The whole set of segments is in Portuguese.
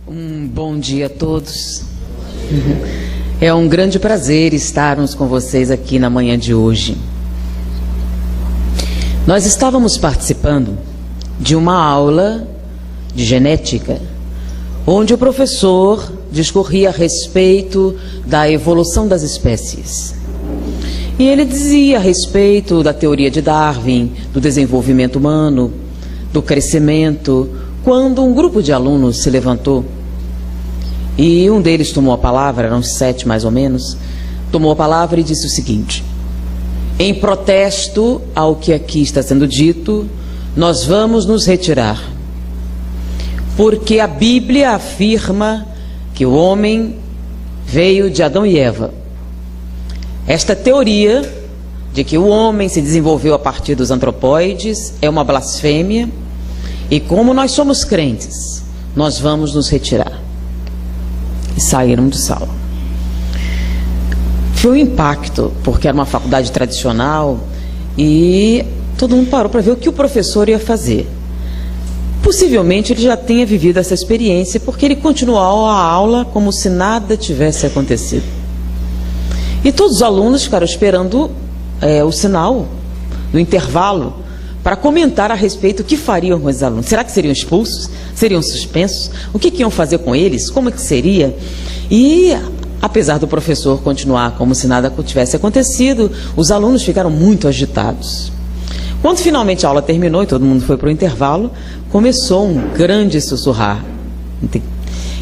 Bom dia a todos. É um grande prazer estarmos com vocês aqui na manhã de hoje. Nós estávamos participando de uma aula de genética, onde o professor discorria a respeito da evolução das espécies. E ele dizia a respeito da teoria de Darwin, do desenvolvimento humano, do crescimento, quando um grupo de alunos se levantou e um deles tomou a palavra, eram 7 mais ou menos, tomou a palavra e disse o seguinte: em protesto ao que aqui está sendo dito, nós vamos nos retirar, porque a Bíblia afirma que o homem veio de Adão e Eva. Esta teoria de que o homem se desenvolveu a partir dos antropóides é uma blasfêmia, e como nós somos crentes, nós vamos nos retirar. E saíram de sala. Foi um impacto, porque era uma faculdade tradicional e todo mundo parou para ver o que o professor ia fazer. Possivelmente ele já tenha vivido essa experiência, porque ele continuou a aula como se nada tivesse acontecido. E todos os alunos ficaram esperando o sinal do intervalo para comentar a respeito do que fariam com os alunos. Será que seriam expulsos? Seriam suspensos? O que iam fazer com eles? Como é que seria? E, apesar do professor continuar como se nada tivesse acontecido, os alunos ficaram muito agitados. Quando finalmente a aula terminou e todo mundo foi para o intervalo, começou um grande sussurrar.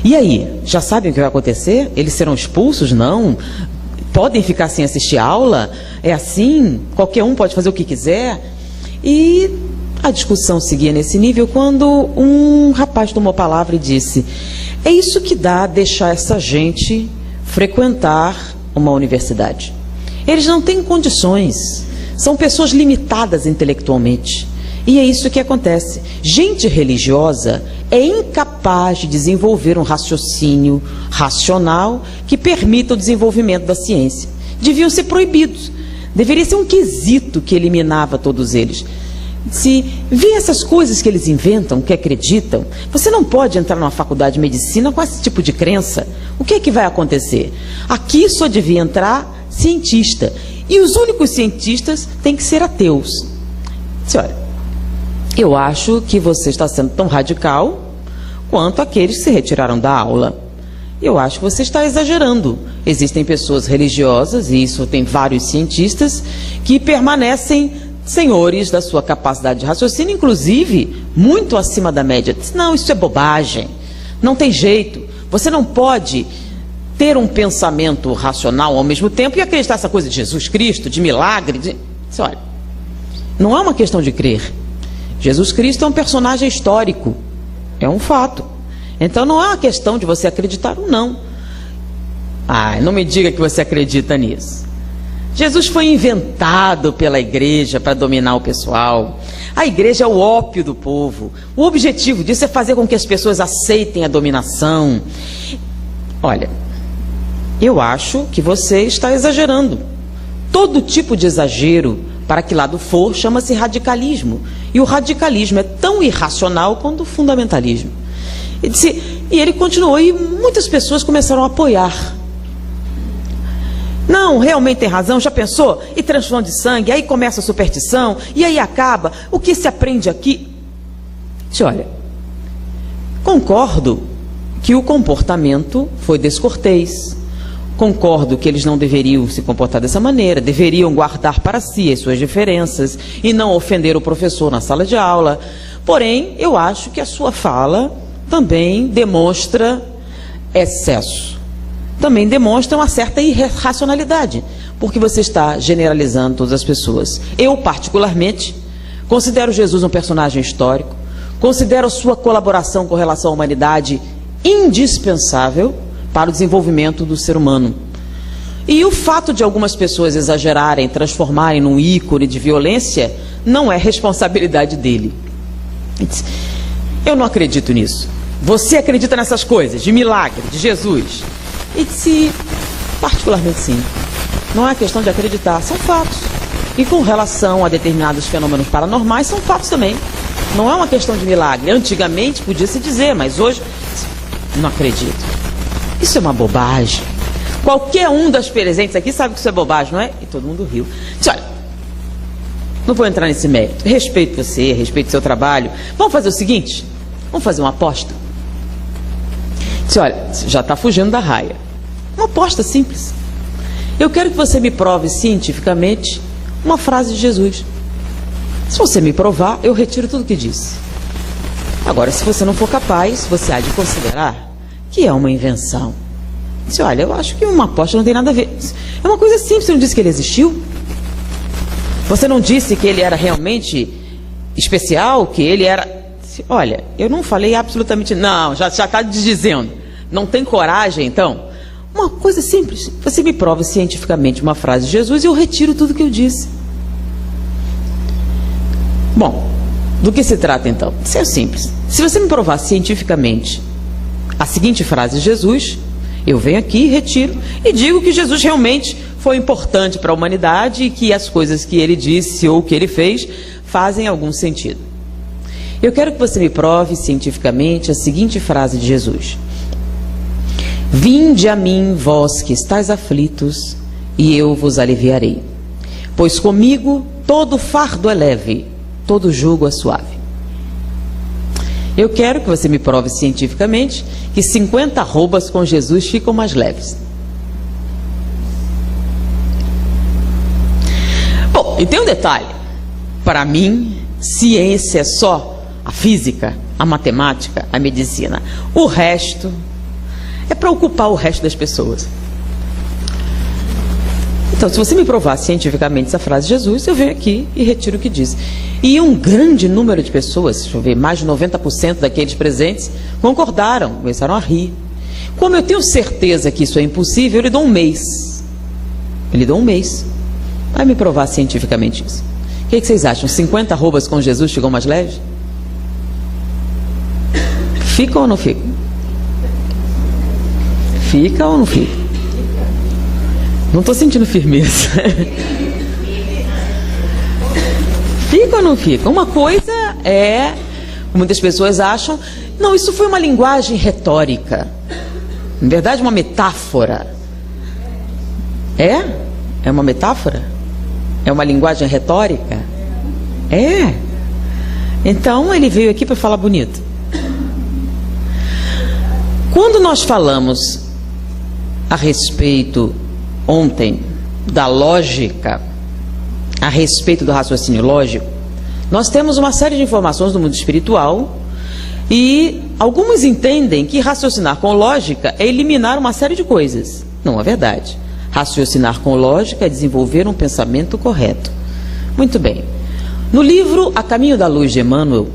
E aí, já sabem o que vai acontecer? Eles serão expulsos? Não? Podem ficar sem assistir a aula? É assim? Qualquer um pode fazer o que quiser? E a discussão seguia nesse nível quando um rapaz tomou a palavra e disse: é isso que dá deixar essa gente frequentar uma universidade. Eles não têm condições, são pessoas limitadas intelectualmente. E é isso que acontece. Gente religiosa é incapaz de desenvolver um raciocínio racional que permita o desenvolvimento da ciência. Deviam ser proibidos. Deveria ser um quesito que eliminava todos eles. Se vê essas coisas que eles inventam, que acreditam, você não pode entrar numa faculdade de medicina com esse tipo de crença. O que é que vai acontecer? Aqui só devia entrar cientista. E os únicos cientistas têm que ser ateus. Senhora, eu acho que você está sendo tão radical quanto aqueles que se retiraram da aula. Eu acho que você está exagerando. Existem pessoas religiosas, e isso tem vários cientistas, que permanecem senhores da sua capacidade de raciocínio, inclusive muito acima da média. Não, isso é bobagem. Não tem jeito. Você não pode ter um pensamento racional ao mesmo tempo e acreditar nessa coisa de Jesus Cristo, de milagre. Olha, não é uma questão de crer. Jesus Cristo é um personagem histórico. É um fato. Então não é uma questão de você acreditar ou não. Não me diga que você acredita nisso. Jesus foi inventado pela igreja para dominar o pessoal. A igreja é o ópio do povo. O objetivo disso é fazer com que as pessoas aceitem a dominação. Olha, eu acho que você está exagerando. Todo tipo de exagero, para que lado for, chama-se radicalismo. E o radicalismo é tão irracional quanto o fundamentalismo. E ele continuou, e muitas pessoas começaram a apoiar. Não, realmente tem razão, já pensou? E transfusão de sangue, aí começa a superstição, e aí acaba. O que se aprende aqui? Olha, concordo que o comportamento foi descortês. Concordo que eles não deveriam se comportar dessa maneira, deveriam guardar para si as suas diferenças e não ofender o professor na sala de aula. Porém, eu acho que a sua fala também demonstra excesso. Também demonstra uma certa irracionalidade, porque você está generalizando todas as pessoas. Eu, particularmente, considero Jesus um personagem histórico, considero a sua colaboração com relação à humanidade indispensável para o desenvolvimento do ser humano. E o fato de algumas pessoas exagerarem, transformarem num ícone de violência, não é responsabilidade dele. Eu não acredito nisso. Você acredita nessas coisas, de milagre, de Jesus? E disse, particularmente sim. Não é questão de acreditar, são fatos. E com relação a determinados fenômenos paranormais, são fatos também. Não é uma questão de milagre. Antigamente podia se dizer, mas hoje Não acredito. Isso é uma bobagem. Qualquer um das presentes aqui sabe que isso é bobagem, não é? E todo mundo riu. Disse, olha, não vou entrar nesse mérito. Respeito você, respeito seu trabalho. Vamos fazer o seguinte? Vamos fazer uma aposta. Disse, olha, já está fugindo da raia. Uma aposta simples. Eu quero que você me prove cientificamente uma frase de Jesus. Se você me provar, eu retiro tudo o que disse. Agora, se você não for capaz, você há de considerar que é uma invenção. Disse, olha, eu acho que uma aposta não tem nada a ver. É uma coisa simples, você não disse que ele existiu? Você não disse que ele era realmente especial, que ele era... Olha, eu não falei absolutamente... Não, já está dizendo. Não tem coragem, então? Uma coisa simples. Você me prova cientificamente uma frase de Jesus e eu retiro tudo que eu disse. Bom, do que se trata então? Isso é simples. Se você me provar cientificamente a seguinte frase de Jesus, eu venho aqui, retiro e digo que Jesus realmente foi importante para a humanidade e que as coisas que ele disse ou que ele fez fazem algum sentido. Eu quero que você me prove cientificamente a seguinte frase de Jesus: vinde a mim, vós que estáis aflitos, e eu vos aliviarei. Pois comigo todo fardo é leve, todo jugo é suave. Eu quero que você me prove cientificamente que 50 arrobas com Jesus ficam mais leves. Bom, e tem um detalhe. Para mim, ciência é só a física, a matemática, a medicina. O resto é para ocupar o resto das pessoas. Então, se você me provar cientificamente essa frase de Jesus, eu venho aqui e retiro o que diz. E um grande número de pessoas, deixa eu ver, mais de 90% daqueles presentes, concordaram, começaram a rir. Como eu tenho certeza que isso é impossível, eu lhe dou um mês. Eu lhe dou um mês. Vai me provar cientificamente isso. O que vocês acham? 50 arrobas com Jesus ficam mais leves? Ficam ou não ficam? Fica ou não fica? Não estou sentindo firmeza. Fica ou não fica? Uma coisa é, muitas pessoas acham, não, isso foi uma linguagem retórica. Na verdade, uma metáfora. É? É uma metáfora? É uma linguagem retórica? É. Então, ele veio aqui para falar bonito. Quando nós falamos a respeito, ontem, da lógica, a respeito do raciocínio lógico, nós temos uma série de informações do mundo espiritual e alguns entendem que raciocinar com lógica é eliminar uma série de coisas. Não é verdade. Raciocinar com lógica é desenvolver um pensamento correto. Muito bem. No livro A Caminho da Luz de Emmanuel,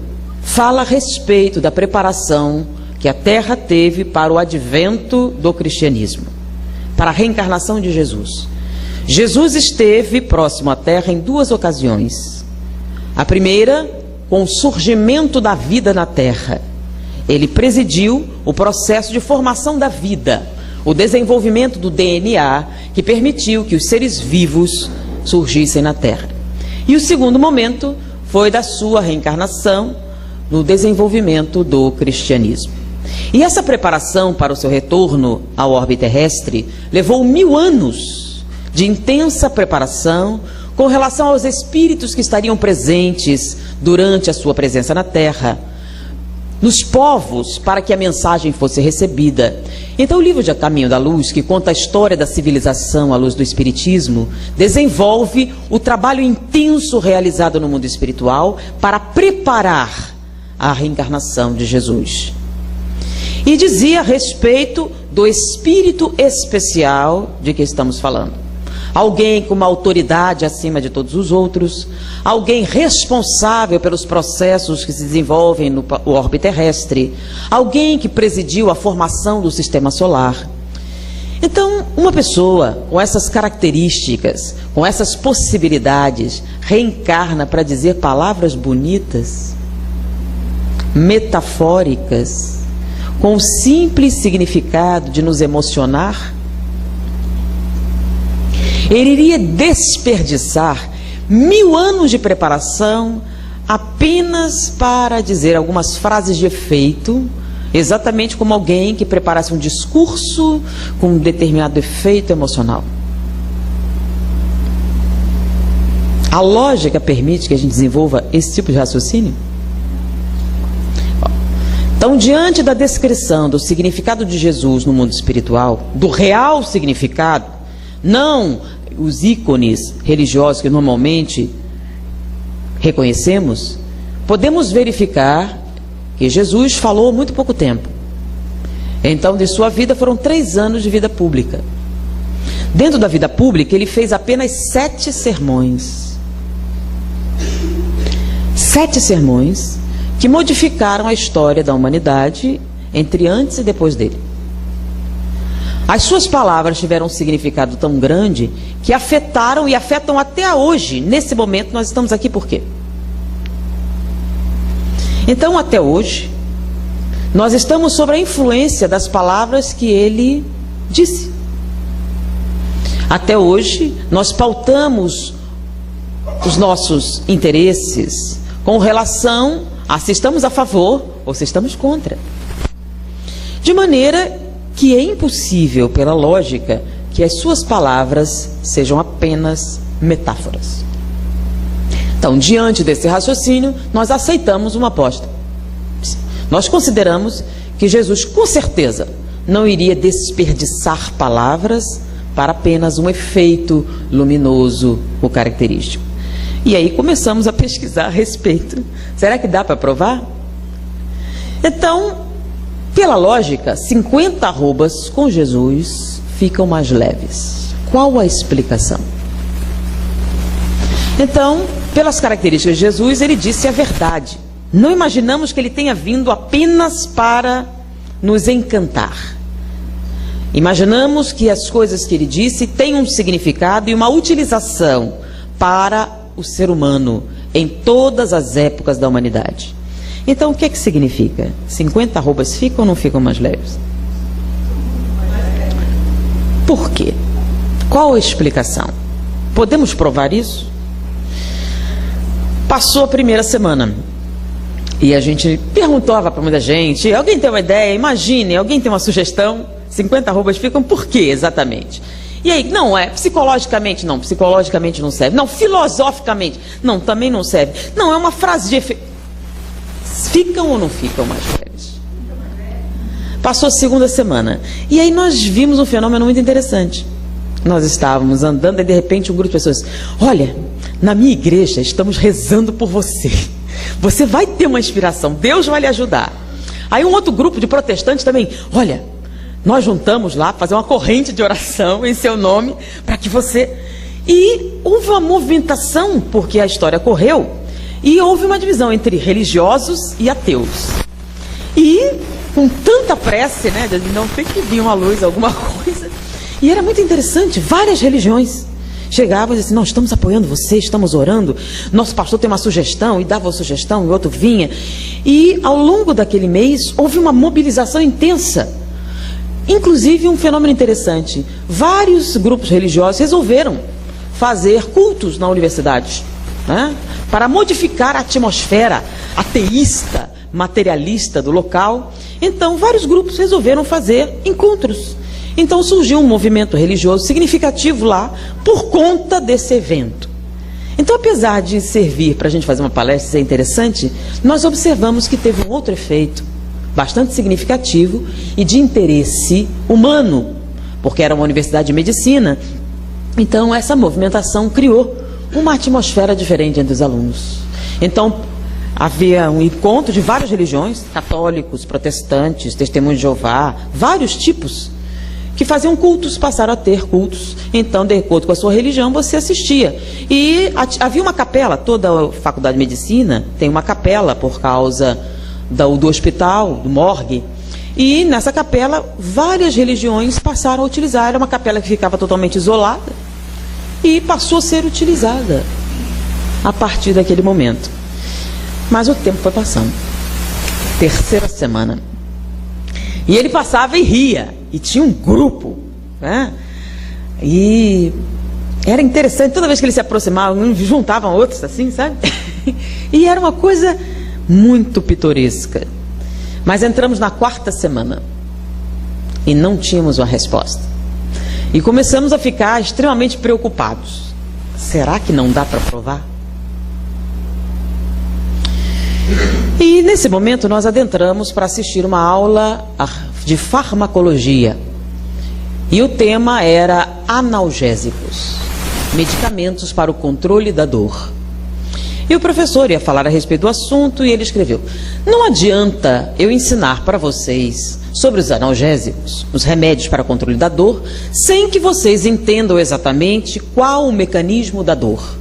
fala a respeito da preparação que a Terra teve para o advento do cristianismo, para a reencarnação de Jesus. Jesus esteve próximo à Terra em duas ocasiões. A primeira, com o surgimento da vida na Terra. Ele presidiu o processo de formação da vida, o desenvolvimento do DNA, que permitiu que os seres vivos surgissem na Terra. E o segundo momento foi da sua reencarnação no desenvolvimento do cristianismo. E essa preparação para o seu retorno ao orbe terrestre levou 1000 anos de intensa preparação com relação aos espíritos que estariam presentes durante a sua presença na Terra, nos povos, para que a mensagem fosse recebida. Então o livro de A Caminho da Luz, que conta a história da civilização à luz do Espiritismo, desenvolve o trabalho intenso realizado no mundo espiritual para preparar a reencarnação de Jesus. E dizia a respeito do espírito especial de que estamos falando. Alguém com uma autoridade acima de todos os outros, alguém responsável pelos processos que se desenvolvem no orbe terrestre, alguém que presidiu a formação do sistema solar. Então, uma pessoa com essas características, com essas possibilidades, reencarna para dizer palavras bonitas, metafóricas, com o simples significado de nos emocionar. Ele iria desperdiçar 1000 anos de preparação apenas para dizer algumas frases de efeito exatamente como alguém que preparasse um discurso com um determinado efeito emocional. A lógica permite que a gente desenvolva esse tipo de raciocínio? Então, diante da descrição do significado de Jesus no mundo espiritual, do real significado, não os ícones religiosos que normalmente reconhecemos, podemos verificar que Jesus falou há muito pouco tempo. Então, de sua vida foram 3 anos de vida pública. Dentro da vida pública, ele fez apenas 7 sermões. 7 sermões que modificaram a história da humanidade entre antes e depois dele. As suas palavras tiveram um significado tão grande que afetaram e afetam até hoje. Nesse momento nós estamos aqui por quê? Então, até hoje, nós estamos sob a influência das palavras que ele disse. Até hoje, nós pautamos os nossos interesses com relação a se estamos a favor ou se estamos contra. De maneira que é impossível, pela lógica, que as suas palavras sejam apenas metáforas. Então, diante desse raciocínio, nós aceitamos uma aposta. Nós consideramos que Jesus, com certeza, não iria desperdiçar palavras para apenas um efeito luminoso ou característico. E aí começamos a pesquisar a respeito. Será que dá para provar? Então, pela lógica, 50 arrobas com Jesus ficam mais leves. Qual a explicação? Então, pelas características de Jesus, ele disse a verdade. Não imaginamos que ele tenha vindo apenas para nos encantar. Imaginamos que as coisas que ele disse têm um significado e uma utilização para o ser humano em todas as épocas da humanidade. Então, o que é que significa? 50 arrobas ficam ou não ficam mais leves? Por quê? Qual a explicação? Podemos provar isso? Passou a primeira semana e a gente perguntava para muita gente: alguém tem uma ideia? Imagine, alguém tem uma sugestão? 50 arrobas ficam por quê exatamente? E aí, não é, psicologicamente não serve. Não, filosoficamente, não, também não serve. Não, é uma frase de efeito. Ficam ou não ficam mais leves? Passou a segunda semana. E aí nós vimos um fenômeno muito interessante. Nós estávamos andando e de repente um grupo de pessoas: olha, na minha igreja estamos rezando por você. Você vai ter uma inspiração, Deus vai lhe ajudar. Aí um outro grupo de protestantes também: olha, nós juntamos lá, fazer uma corrente de oração em seu nome, para que você... E houve uma movimentação, porque a história correu, e houve uma divisão entre religiosos e ateus. E com tanta prece, né, de não ter que vir uma luz, alguma coisa. E era muito interessante, várias religiões chegavam e diziam assim: nós estamos apoiando você, estamos orando, nosso pastor tem uma sugestão, e dava uma sugestão, e o outro vinha. E ao longo daquele mês, houve uma mobilização intensa. Inclusive, um fenômeno interessante: vários grupos religiosos resolveram fazer cultos na universidade, né, para modificar a atmosfera ateísta, materialista do local. Então, vários grupos resolveram fazer encontros. Então, surgiu um movimento religioso significativo lá por conta desse evento. Então, apesar de servir para a gente fazer uma palestra, isso é interessante, nós observamos que teve um outro efeito bastante significativo e de interesse humano, porque era uma universidade de medicina. Então, essa movimentação criou uma atmosfera diferente entre os alunos. Então, havia um encontro de várias religiões, católicos, protestantes, testemunhos de Jeová, vários tipos, que faziam cultos, passaram a ter cultos. Então, de acordo com a sua religião, você assistia. E havia uma capela, toda a faculdade de medicina tem uma capela por causa do hospital, do morgue. E nessa capela, várias religiões passaram a utilizar. Era uma capela que ficava totalmente isolada e passou a ser utilizada a partir daquele momento. Mas o tempo foi passando. Terceira semana. E ele passava e ria. E tinha um grupo, né? E era interessante, toda vez que ele se aproximava, juntavam outros assim, sabe? E era uma coisa muito pitoresca. Mas entramos na 4ª semana e não tínhamos uma resposta. E começamos a ficar extremamente preocupados. Será que não dá para provar? E nesse momento nós adentramos para assistir uma aula de farmacologia. E o tema era analgésicos, medicamentos para o controle da dor. E o professor ia falar a respeito do assunto e ele escreveu: não adianta eu ensinar para vocês sobre os analgésicos, os remédios para controle da dor, sem que vocês entendam exatamente qual o mecanismo da dor,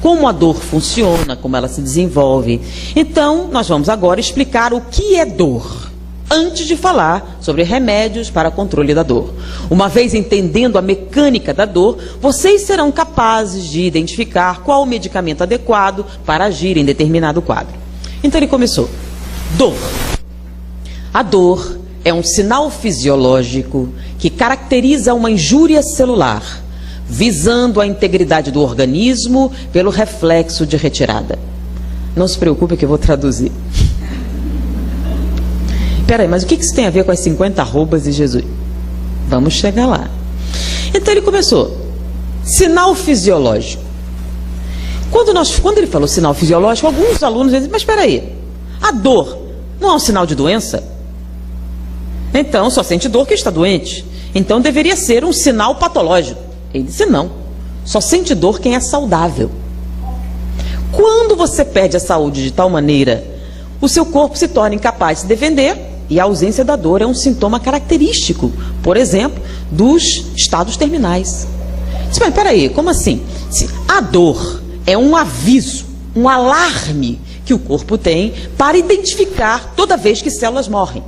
como a dor funciona, como ela se desenvolve. Então, nós vamos agora explicar o que é dor, antes de falar sobre remédios para controle da dor. Uma vez entendendo a mecânica da dor, vocês serão capazes de identificar qual o medicamento adequado para agir em determinado quadro. Então ele começou. Dor. A dor é um sinal fisiológico que caracteriza uma injúria celular, visando a integridade do organismo pelo reflexo de retirada. Não se preocupe que eu vou traduzir. Peraí, mas o que isso tem a ver com as 50 arrobas de Jesus? Vamos chegar lá. Então ele começou. Sinal fisiológico. Quando ele falou sinal fisiológico, alguns alunos dizem, mas espera aí, a dor não é um sinal de doença? Então, só sente dor quem está doente. Então, deveria ser um sinal patológico. Ele disse, não. Só sente dor quem é saudável. Quando você perde a saúde de tal maneira, o seu corpo se torna incapaz de se defender e a ausência da dor é um sintoma característico, por exemplo, dos estados terminais. Disse, mas peraí, como assim? A dor é um aviso, um alarme que o corpo tem para identificar toda vez que células morrem.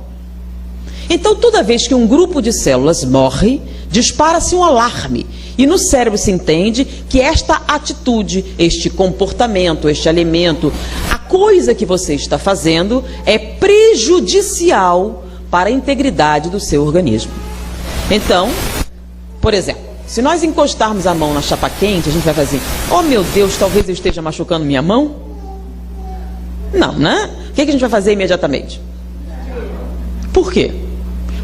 Então, toda vez que um grupo de células morre, dispara-se um alarme. E no cérebro se entende que esta atitude, este comportamento, este alimento, a coisa que você está fazendo é prejudicial para a integridade do seu organismo. Então, por exemplo, se nós encostarmos a mão na chapa quente, a gente vai fazer, oh meu Deus, talvez eu esteja machucando minha mão? Não, né? O que a gente vai fazer imediatamente? Por quê?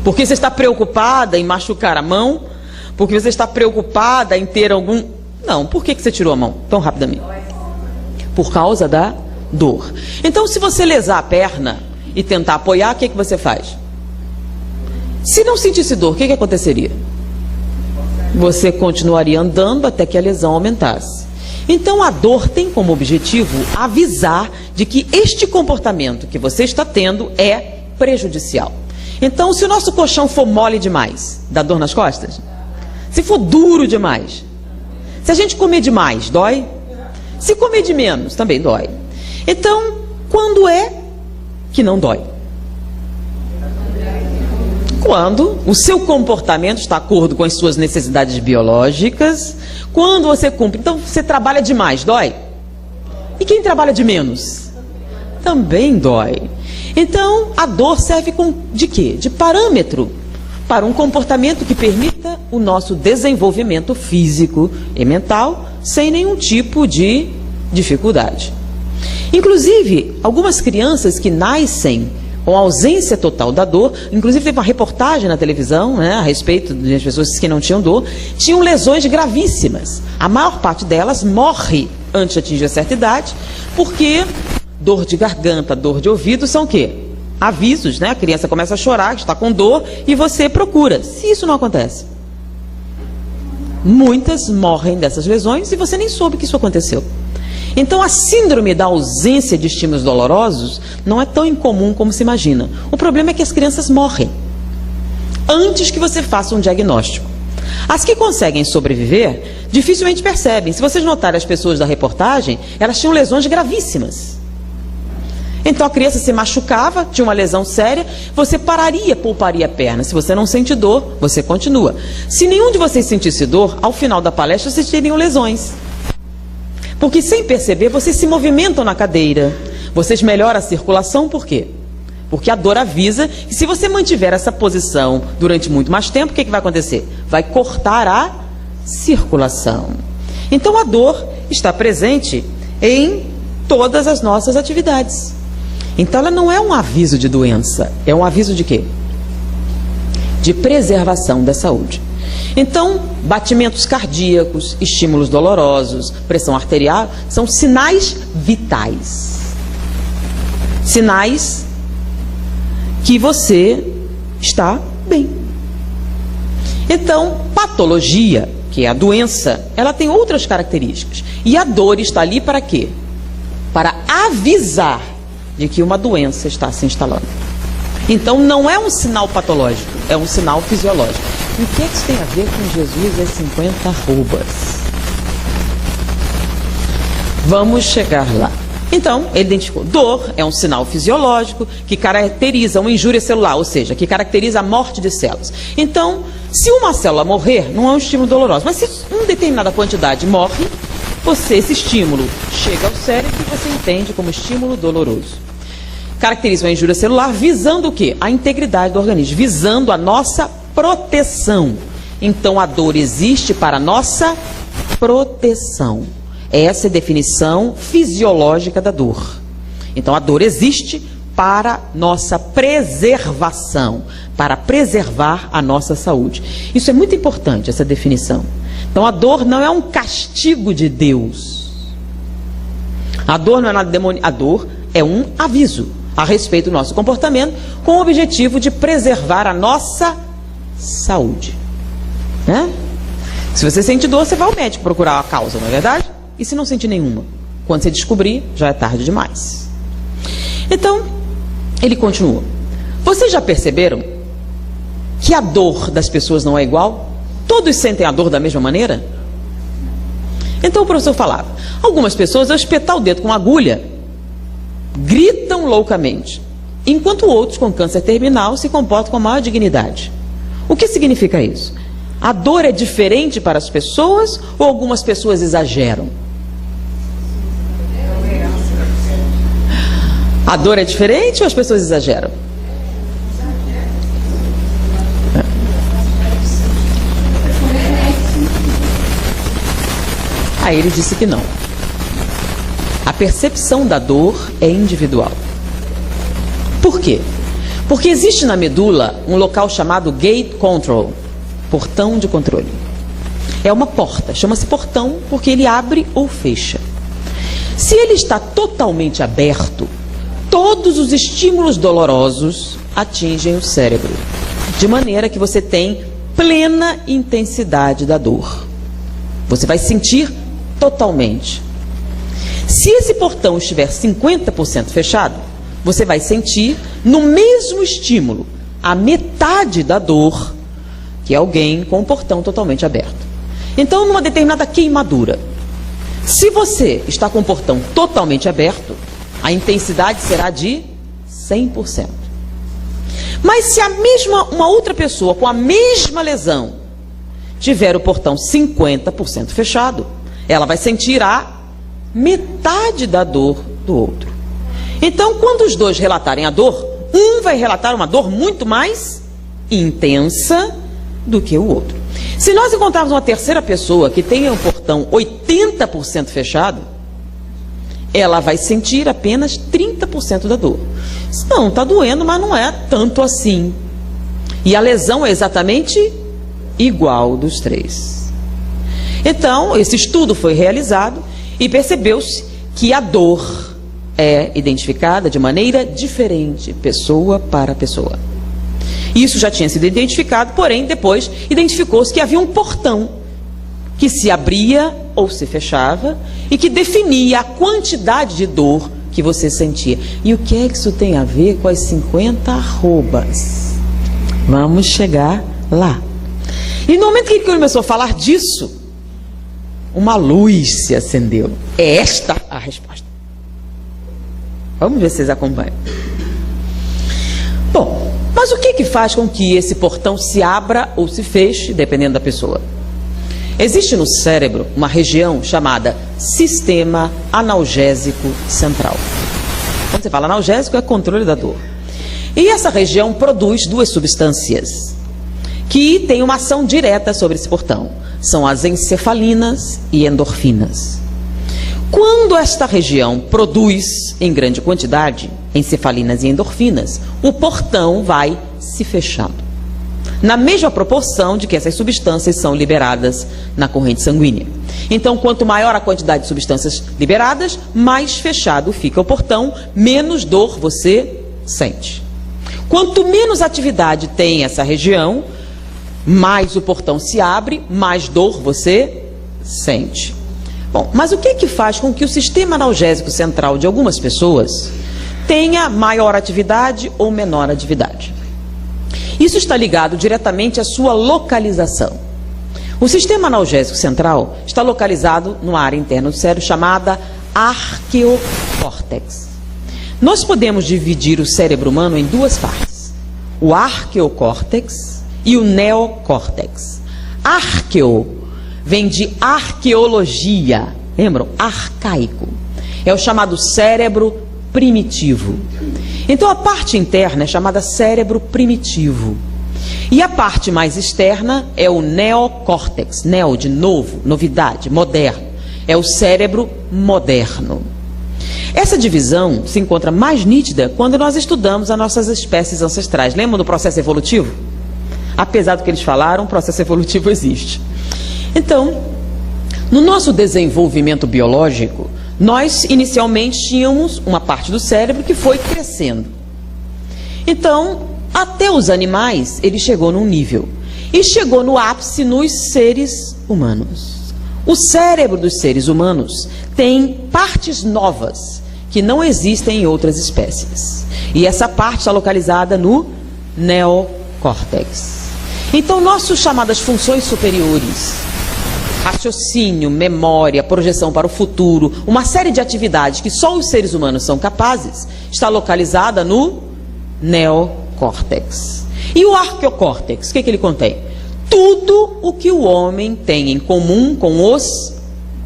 Porque você está preocupada em machucar a mão? Porque você está preocupada em ter algum... Não, por que você tirou a mão tão rapidamente? Por causa da dor. Então, se você lesar a perna e tentar apoiar, o que você faz? Se não sentisse dor, o que aconteceria? Você continuaria andando até que a lesão aumentasse. Então, a dor tem como objetivo avisar de que este comportamento que você está tendo é prejudicial. Então, se o nosso colchão for mole demais, dá dor nas costas? Se for duro demais? Se a gente comer demais, dói? Se comer de menos, também dói. Então, quando é que não dói? Quando o seu comportamento está de acordo com as suas necessidades biológicas, quando você cumpre. Então, você trabalha demais, dói? E quem trabalha de menos? Também dói. Então, a dor serve de quê? De parâmetro para um comportamento que permita o nosso desenvolvimento físico e mental sem nenhum tipo de dificuldade. Inclusive, algumas crianças que nascem com ausência total da dor, inclusive teve uma reportagem na televisão, né, a respeito das pessoas que não tinham dor, tinham lesões gravíssimas. A maior parte delas morre antes de atingir a certa idade, porque dor de garganta, dor de ouvido são o quê? Avisos, né? A criança começa a chorar, está com dor, e você procura. Se isso não acontece, muitas morrem dessas lesões e você nem soube que isso aconteceu. Então, a síndrome da ausência de estímulos dolorosos não é tão incomum como se imagina. O problema é que as crianças morrem antes que você faça um diagnóstico. As que conseguem sobreviver dificilmente percebem. Se vocês notarem as pessoas da reportagem, elas tinham lesões gravíssimas. Então a criança se machucava, tinha uma lesão séria, você pouparia a perna. Se você não sente dor, você continua. Se nenhum de vocês sentisse dor, ao final da palestra vocês teriam lesões. Porque sem perceber, vocês se movimentam na cadeira. Vocês melhoram a circulação, por quê? Porque a dor avisa que se você mantiver essa posição durante muito mais tempo, o que vai acontecer? Vai cortar a circulação. Então a dor está presente em todas as nossas atividades. Então ela não é um aviso de doença, é um aviso de quê? De preservação da saúde. Então, batimentos cardíacos, estímulos dolorosos, pressão arterial, são sinais vitais. Sinais que você está bem. Então, patologia, que é a doença, ela tem outras características. E a dor está ali para quê? Para avisar de que uma doença está se instalando. Então, não é um sinal patológico, é um sinal fisiológico. E o que é que isso tem a ver com Jesus e as 50 arrobas? Vamos chegar lá. Então, ele identificou. Dor é um sinal fisiológico que caracteriza uma injúria celular, ou seja, que caracteriza a morte de células. Então, se uma célula morrer, não é um estímulo doloroso. Mas se uma determinada quantidade morre, esse estímulo chega ao cérebro e você entende como estímulo doloroso. Caracteriza uma injúria celular visando o quê? A integridade do organismo, visando a nossa proteção. Então, a dor existe para a nossa proteção. Essa é a definição fisiológica da dor. Então, a dor existe para nossa preservação, para preservar a nossa saúde. Isso é muito importante, essa definição. Então, a dor não é um castigo de Deus. A dor não é nada demoníaco. A dor é um aviso a respeito do nosso comportamento, com o objetivo de preservar a nossa saúde. Né? Se você sente dor, você vai ao médico procurar a causa, não é verdade? E se não sentir nenhuma? Quando você descobrir, já é tarde demais. Então, ele continua. Vocês já perceberam que a dor das pessoas não é igual? Todos sentem a dor da mesma maneira? Então o professor falava, algumas pessoas, ao espetar o dedo com uma agulha, gritam loucamente, enquanto outros com câncer terminal se comportam com a maior dignidade. O que significa isso? A dor é diferente para as pessoas ou algumas pessoas exageram? A dor é diferente ou as pessoas exageram? Aí ele disse que não. A percepção da dor é individual. Por quê? Porque existe na medula um local chamado gate control, portão de controle. É uma porta, chama-se portão porque ele abre ou fecha. Se ele está totalmente aberto, todos os estímulos dolorosos atingem o cérebro, de maneira que você tem plena intensidade da dor. Você vai sentir totalmente. Se esse portão estiver 50% fechado, você vai sentir no mesmo estímulo a metade da dor que alguém com o portão totalmente aberto. Então, numa determinada queimadura, se você está com o portão totalmente aberto, a intensidade será de 100%. Mas se uma outra pessoa com a mesma lesão tiver o portão 50% fechado, ela vai sentir a metade da dor do outro. Então, quando os dois relatarem a dor, um vai relatar uma dor muito mais intensa do que o outro. Se nós encontrarmos uma terceira pessoa que tenha o portão 80% fechado, ela vai sentir apenas 30% da dor. Não, está doendo, mas não é tanto assim. E a lesão é exatamente igual dos três. Então, esse estudo foi realizado e percebeu-se que a dor é identificada de maneira diferente, pessoa para pessoa. Isso já tinha sido identificado, porém, depois identificou-se que havia um portão que se abria ou se fechava e que definia a quantidade de dor que você sentia. E o que é que isso tem a ver com as 50 arrobas? Vamos chegar lá. E no momento que ele começou a falar disso, uma luz se acendeu. É esta a resposta. Vamos ver se vocês acompanham. Bom, mas o que faz com que esse portão se abra ou se feche, dependendo da pessoa? Existe no cérebro uma região chamada sistema analgésico central. Quando você fala analgésico, é controle da dor. E essa região produz duas substâncias que têm uma ação direta sobre esse portão. São as encefalinas e endorfinas. Quando esta região produz em grande quantidade encefalinas e endorfinas, o portão vai se fechando, na mesma proporção de que essas substâncias são liberadas na corrente sanguínea. Então, quanto maior a quantidade de substâncias liberadas, mais fechado fica o portão, menos dor você sente. Quanto menos atividade tem essa região, mais o portão se abre, mais dor você sente. Bom, mas o que é que faz com que o sistema analgésico central de algumas pessoas tenha maior atividade ou menor atividade? Isso está ligado diretamente à sua localização. O sistema analgésico central está localizado numa área interna do cérebro chamada arqueocórtex. Nós podemos dividir o cérebro humano em duas partes, o arqueocórtex e o neocórtex. Arqueo vem de arqueologia, lembram? Arcaico. É o chamado cérebro primitivo. Então a parte interna é chamada cérebro primitivo. E a parte mais externa é o neocórtex. Neo de novo, novidade, moderno. É o cérebro moderno. Essa divisão se encontra mais nítida quando nós estudamos as nossas espécies ancestrais. Lembram do processo evolutivo? Apesar do que eles falaram, o processo evolutivo existe. Então, no nosso desenvolvimento biológico, nós inicialmente tínhamos uma parte do cérebro que foi crescendo. Então, até os animais, ele chegou num nível. E chegou no ápice nos seres humanos. O cérebro dos seres humanos tem partes novas que não existem em outras espécies. E essa parte está localizada no neocórtex. Então, nossas chamadas funções superiores, raciocínio, memória, projeção para o futuro, uma série de atividades que só os seres humanos são capazes, está localizada no neocórtex. E o arqueocórtex, o que ele contém? Tudo o que o homem tem em comum com os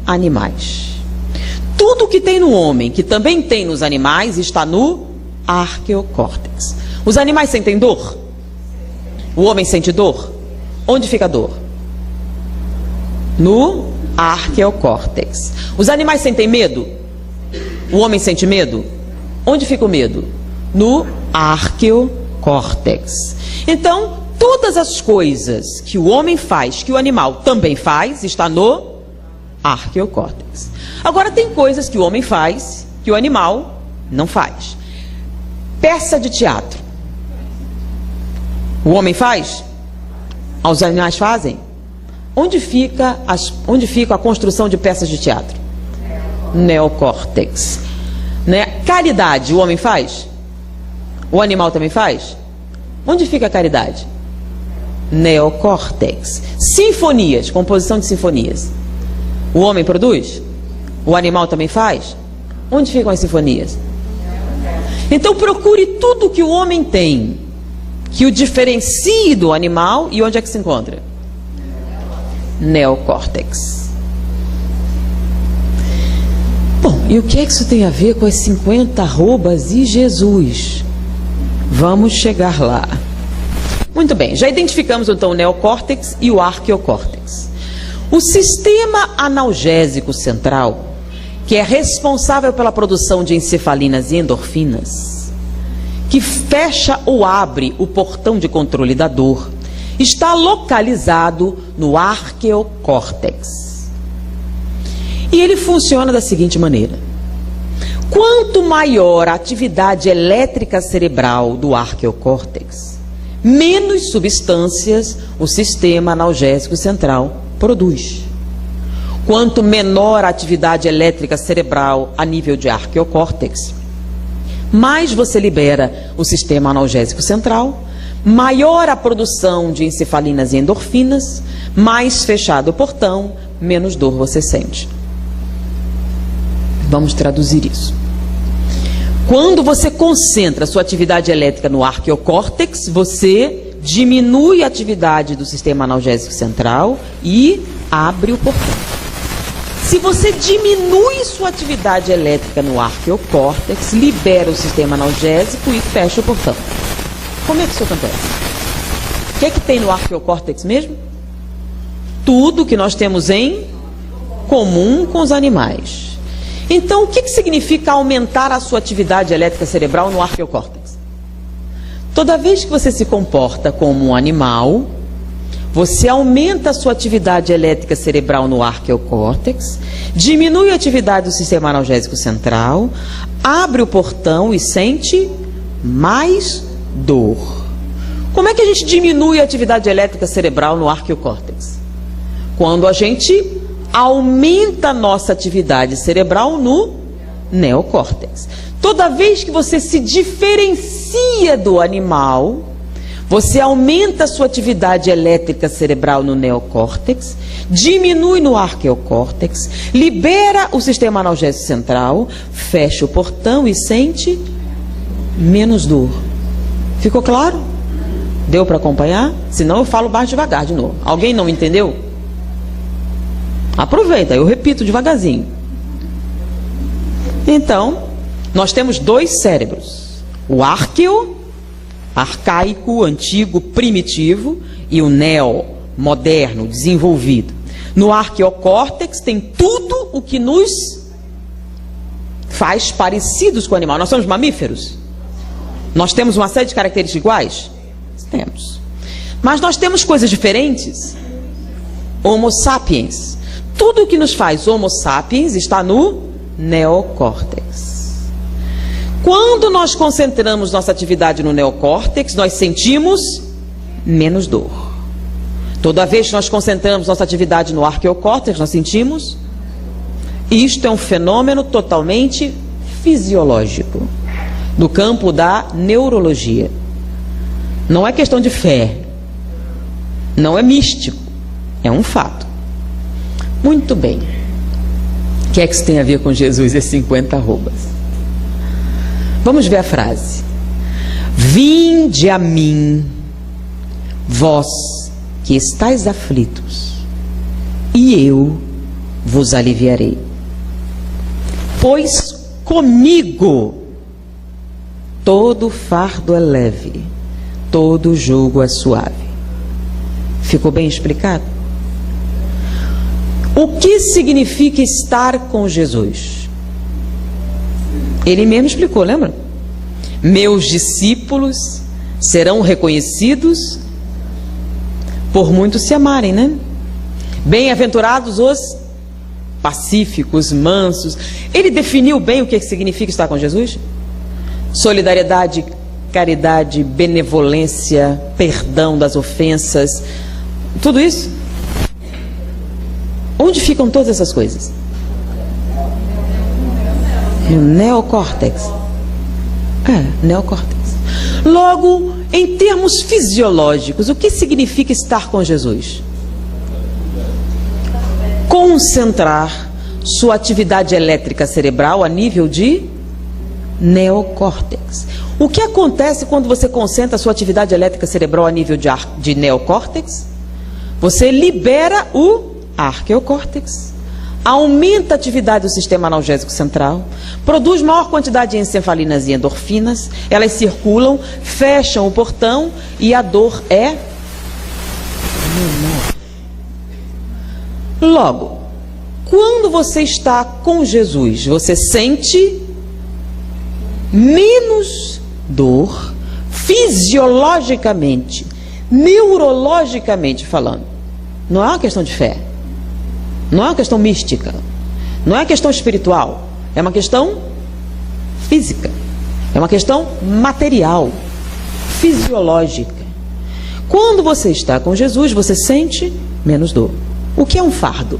animais. Tudo o que tem no homem, que também tem nos animais, está no arqueocórtex. Os animais sentem dor? O homem sente dor? Onde fica a dor? No arqueocórtex. Os animais sentem medo? O homem sente medo? Onde fica o medo? No arqueocórtex. Então, todas as coisas que o homem faz, que o animal também faz, está no arqueocórtex. Agora, tem coisas que o homem faz, que o animal não faz. Peça de teatro. O homem faz? Os animais fazem? Onde fica a construção de peças de teatro? Neocórtex. Né? Caridade, o homem faz? O animal também faz? Onde fica a caridade? Neocórtex. Sinfonias, composição de sinfonias. O homem produz? O animal também faz? Onde ficam as sinfonias? Então procure tudo que o homem tem, que o diferencie do animal, e onde é que se encontra? Neocórtex. Bom, e o que é que isso tem a ver com as 50 arrobas e Jesus? Vamos chegar lá. Muito bem, já identificamos então o neocórtex e o arqueocórtex. O sistema analgésico central, que é responsável pela produção de encefalinas e endorfinas, que fecha ou abre o portão de controle da dor, está localizado no arqueocórtex. E ele funciona da seguinte maneira: quanto maior a atividade elétrica cerebral do arqueocórtex, menos substâncias o sistema analgésico central produz. Quanto menor a atividade elétrica cerebral a nível de arqueocórtex, mais você libera o sistema analgésico central, maior a produção de encefalinas e endorfinas, mais fechado o portão, menos dor você sente. Vamos traduzir isso. Quando você concentra a sua atividade elétrica no arqueocórtex, você diminui a atividade do sistema analgésico central e abre o portão. Se você diminui sua atividade elétrica no arqueocórtex, libera o sistema analgésico e fecha o portão. Como é que isso acontece? O que é que tem no arqueocórtex mesmo? Tudo que nós temos em comum com os animais. Então, o que significa aumentar a sua atividade elétrica cerebral no arqueocórtex? Toda vez que você se comporta como um animal, você aumenta a sua atividade elétrica cerebral no arqueocórtex, diminui a atividade do sistema analgésico central, abre o portão e sente mais dor. Como é que a gente diminui a atividade elétrica cerebral no arqueocórtex? Quando a gente aumenta a nossa atividade cerebral no neocórtex. Toda vez que você se diferencia do animal, você aumenta a sua atividade elétrica cerebral no neocórtex, diminui no arqueocórtex, libera o sistema analgésico central, fecha o portão e sente menos dor. Ficou claro? Deu para acompanhar? Senão eu falo mais devagar de novo. Alguém não entendeu? Aproveita, eu repito devagarzinho. Então, nós temos dois cérebros. O arqueo, arcaico, antigo, primitivo, e o neo, moderno, desenvolvido. No arqueocórtex tem tudo o que nos faz parecidos com o animal. Nós somos mamíferos? Nós temos uma série de características iguais? Temos. Mas nós temos coisas diferentes? Homo sapiens. Tudo o que nos faz Homo sapiens está no neocórtex. Quando nós concentramos nossa atividade no neocórtex, nós sentimos menos dor. Toda vez que nós concentramos nossa atividade no arqueocórtex, nós sentimos. Isto é um fenômeno totalmente fisiológico, do campo da neurologia. Não é questão de fé, não é místico, é um fato. Muito bem. O que é que isso tem a ver com Jesus e 50 arrobas? Vamos ver a frase. Vinde a mim, vós que estáis aflitos, e eu vos aliviarei. Pois comigo todo fardo é leve, todo jugo é suave. Ficou bem explicado? O que significa estar com Jesus? Ele mesmo explicou, lembra? Meus discípulos serão reconhecidos por muitos se amarem, né? Bem-aventurados os pacíficos, mansos. Ele definiu bem o que significa estar com Jesus? Solidariedade, caridade, benevolência, perdão das ofensas, tudo isso. Onde ficam todas essas coisas? No neocórtex. Neocórtex. Logo, em termos fisiológicos, o que significa estar com Jesus? Concentrar sua atividade elétrica cerebral a nível de neocórtex. O que acontece quando você concentra sua atividade elétrica cerebral a nível de neocórtex? Você libera o arqueocórtex, aumenta a atividade do sistema analgésico central, produz maior quantidade de encefalinas e endorfinas, elas circulam, fecham o portão e a dor é menor. Logo, quando você está com Jesus, você sente menos dor fisiologicamente, neurologicamente falando. Não é uma questão de fé, não é uma questão mística, não é uma questão espiritual, é uma questão física, é uma questão material, fisiológica. Quando você está com Jesus, você sente menos dor. O que é um fardo?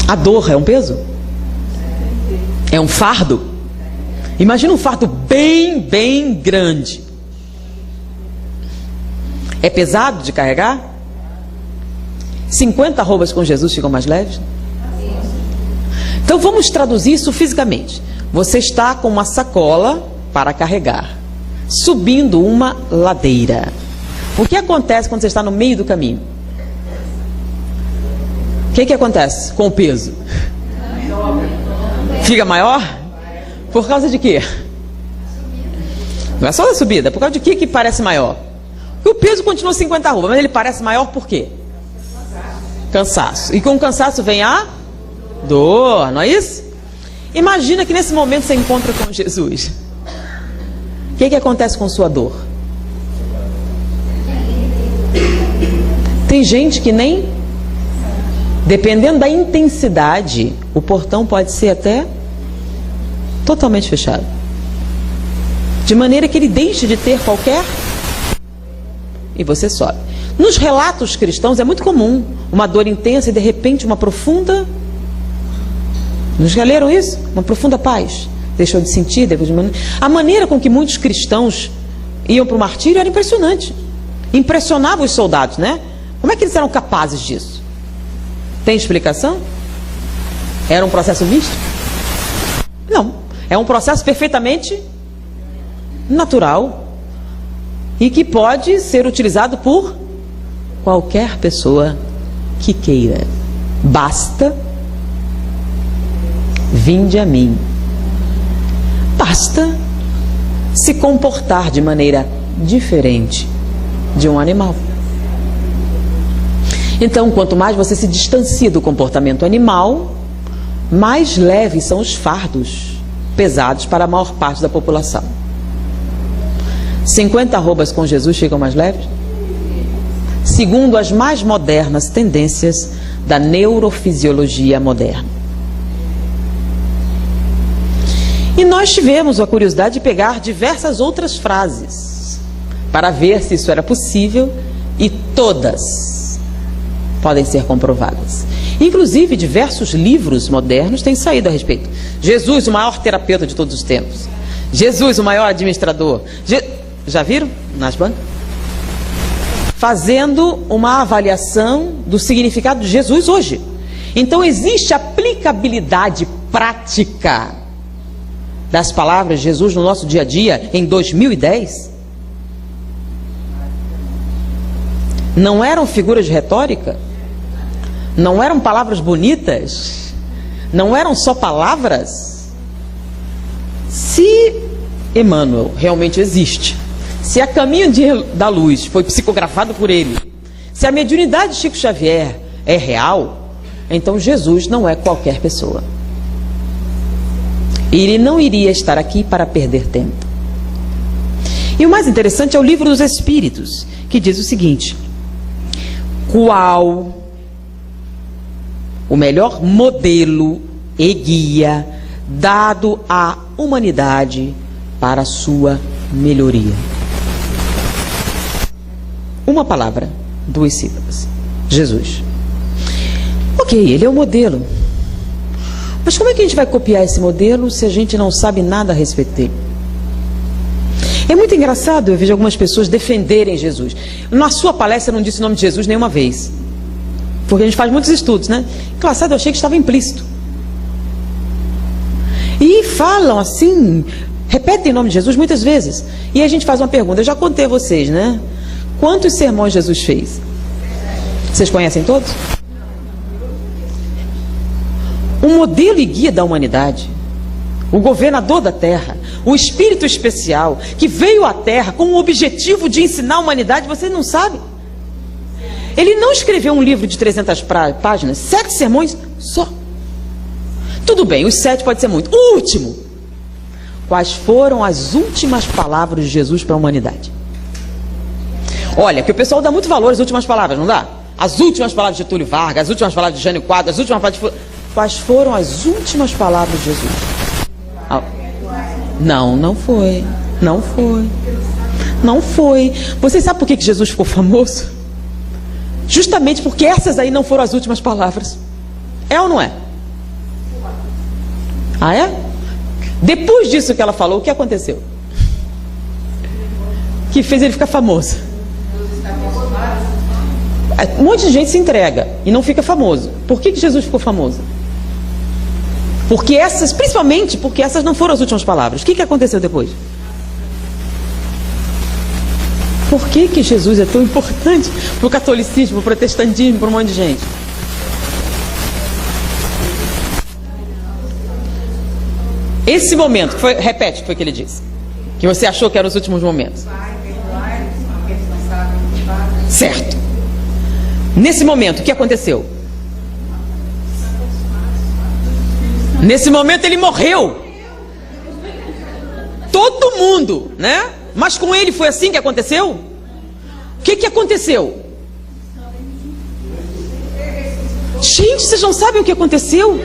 A dor é um peso? É um fardo? Imagina um fardo bem grande. É pesado de carregar? 50 arrobas com Jesus ficam mais leves? Então vamos traduzir isso fisicamente. Você está com uma sacola para carregar, subindo uma ladeira. O que acontece quando você está no meio do caminho? O que acontece com o peso? Fica maior? Por causa de quê? Não é só da subida. Por causa de que parece maior? Porque o peso continua 50 arrobas, mas ele parece maior por quê? Cansaço. E com o cansaço vem a Dor, não é isso? Imagina que nesse momento você encontra com Jesus. O que acontece com sua dor? Tem gente que nem, dependendo da intensidade, o portão pode ser até totalmente fechado. De maneira que ele deixe de ter qualquer... E você sobe. Nos relatos cristãos é muito comum uma dor intensa e de repente uma profunda... Nos já leram isso? Uma profunda paz. Deixou de sentir depois de uma... A maneira com que muitos cristãos iam para o martírio era impressionante. Impressionava os soldados, né? Como é que eles eram capazes disso? Tem explicação? Era um processo místico? Não. É um processo perfeitamente natural e que pode ser utilizado por qualquer pessoa que queira. Basta, vinde a mim. Basta se comportar de maneira diferente de um animal. Então, quanto mais você se distancia do comportamento animal, mais leves são os fardos pesados para a maior parte da população. 50 arrobas com Jesus ficam mais leves? Segundo as mais modernas tendências da neurofisiologia moderna. E nós tivemos a curiosidade de pegar diversas outras frases para ver se isso era possível, e todas podem ser comprovadas. Inclusive, diversos livros modernos têm saído a respeito. Jesus, o maior terapeuta de todos os tempos. Jesus, o maior administrador. Já viram nas bancas? Fazendo uma avaliação do significado de Jesus hoje. Então, existe aplicabilidade prática das palavras de Jesus no nosso dia a dia em 2010? Não eram figuras de retórica? Não eram palavras bonitas? Não eram só palavras? Se Emmanuel realmente existe, se a Caminho da Luz foi psicografado por ele, se a mediunidade de Chico Xavier é real, então Jesus não é qualquer pessoa. Ele não iria estar aqui para perder tempo. E o mais interessante é o Livro dos Espíritos, que diz o seguinte: qual o melhor modelo e guia dado à humanidade para a sua melhoria? Uma palavra, 2 sílabas: Jesus. Ok, ele é o modelo. Mas como é que a gente vai copiar esse modelo se a gente não sabe nada a respeito dele? É muito engraçado, eu vejo algumas pessoas defenderem Jesus. Na sua palestra não disse o nome de Jesus nenhuma vez. Porque a gente faz muitos estudos, né? Engraçado, eu achei que estava implícito. E falam assim, repetem o nome de Jesus muitas vezes. E a gente faz uma pergunta, eu já contei a vocês, né? Quantos sermões Jesus fez? Vocês conhecem todos? O modelo e guia da humanidade, o governador da terra, o espírito especial que veio à terra com o objetivo de ensinar a humanidade, você não sabe? Ele não escreveu um livro de 300 páginas, 7 sermões só. Tudo bem, os 7 pode ser muito. O último. Quais foram as últimas palavras de Jesus para a humanidade? Olha, que o pessoal dá muito valor às últimas palavras, não dá? As últimas palavras de Getúlio Vargas, as últimas palavras de Jânio Quadros, as últimas palavras de... Quais foram as últimas palavras de Jesus? Não foi. Não foi. Não foi. Você sabe por que Jesus ficou famoso? Justamente porque essas aí não foram as últimas palavras. É ou não é? Ah, é? Depois disso que ela falou, o que aconteceu? Que fez ele ficar famoso? Um monte de gente se entrega e não fica famoso. Por que Jesus ficou famoso? Porque essas, principalmente porque essas não foram as últimas palavras. O que aconteceu depois? Por que Jesus é tão importante para o catolicismo, para o protestantismo, para um monte de gente? Esse momento, repete o que foi que ele disse. Que você achou que eram os últimos momentos. Certo. Nesse momento, o que aconteceu? Nesse momento ele morreu. Todo mundo, né? Mas com ele foi assim que aconteceu? O que aconteceu? Gente, vocês não sabem o que aconteceu?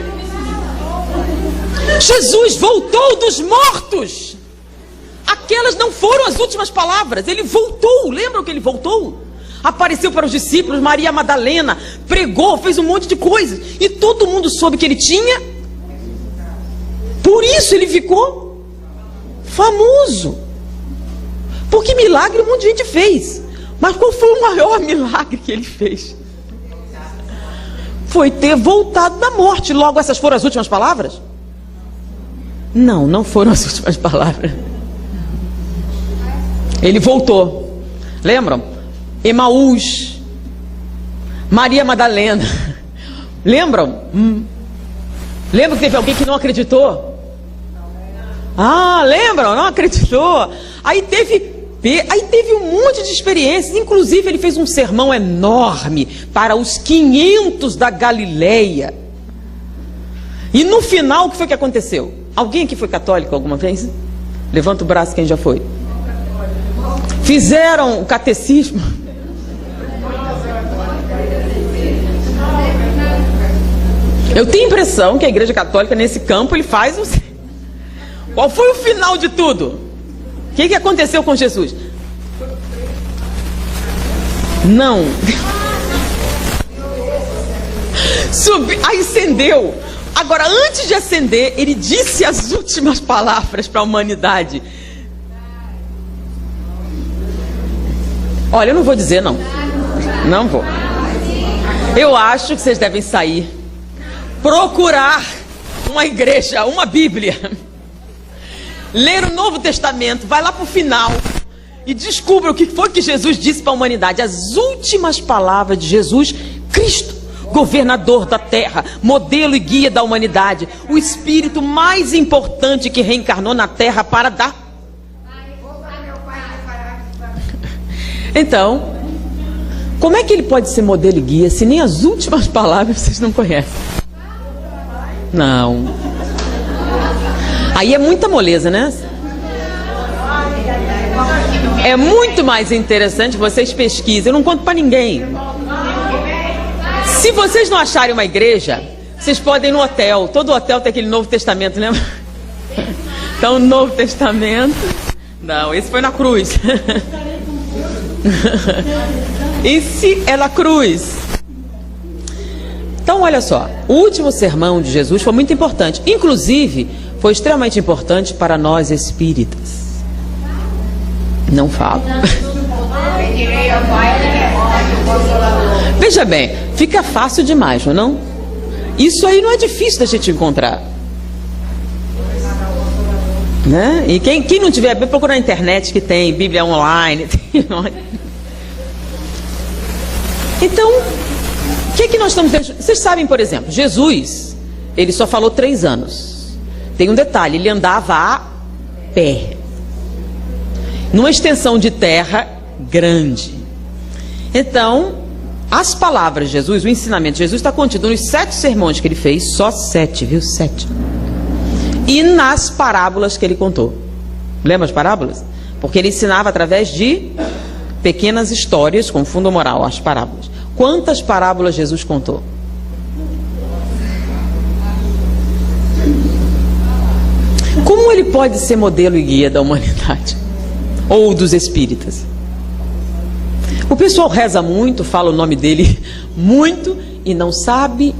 Jesus voltou dos mortos. Aquelas não foram as últimas palavras. Ele voltou. Lembram que ele voltou? Apareceu para os discípulos, Maria Madalena, pregou, fez um monte de coisas. E todo mundo soube que ele tinha. Por isso ele ficou famoso. Porque milagre um monte de gente fez. Mas qual foi o maior milagre que ele fez? Foi ter voltado da morte. Logo, essas foram as últimas palavras? Não, não foram as últimas palavras. Ele voltou. Lembram? Emaús, Maria Madalena. Lembram? Lembram que teve alguém que não acreditou? Ah, lembram? Não acreditou. Aí teve um monte de experiências. Inclusive ele fez um sermão enorme para os 500 da Galileia. E no final, o que foi que aconteceu? Alguém aqui foi católico alguma vez? Levanta o braço quem já foi. Fizeram o catecismo. Eu tenho a impressão que a Igreja Católica nesse campo ele faz o... Qual foi o final de tudo? O que aconteceu com Jesus? Não. Acendeu. Agora, antes de acender, ele disse as últimas palavras para a humanidade. Olha, eu não vou dizer não. Não vou. Eu acho que vocês devem sair, procurar uma igreja, uma Bíblia, ler o Novo Testamento, vai lá para o final e descubra o que foi que Jesus disse para a humanidade. As últimas palavras de Jesus Cristo, governador da terra, modelo e guia da humanidade, o espírito mais importante que reencarnou na terra para dar. Então, como é que ele pode ser modelo e guia se nem as últimas palavras vocês não conhecem? Não. Aí é muita moleza, né? É muito mais interessante vocês pesquisem. Eu não conto para ninguém. Se vocês não acharem uma igreja, vocês podem ir no hotel. Todo hotel tem aquele Novo Testamento, lembra? Então, o Novo Testamento... Não, esse foi na cruz. Esse é na cruz. Então, olha só. O último sermão de Jesus foi muito importante. Inclusive, foi extremamente importante para nós espíritas. Não falo. Veja bem, fica fácil demais, não? Isso aí não é difícil da gente encontrar, né? E quem não tiver, procura na internet que tem Bíblia online. Então, o que nós estamos vendo? Vocês sabem, por exemplo, Jesus, ele só falou 3 anos. Tem um detalhe, ele andava a pé, numa extensão de terra grande. Então, as palavras de Jesus, o ensinamento de Jesus está contido nos 7 sermões que ele fez, só 7, viu? 7. E nas parábolas que ele contou. Lembra as parábolas? Porque ele ensinava através de pequenas histórias com fundo moral, as parábolas. Quantas parábolas Jesus contou? Como ele pode ser modelo e guia da humanidade? Ou dos espíritas? O pessoal reza muito, fala o nome dele muito e não sabe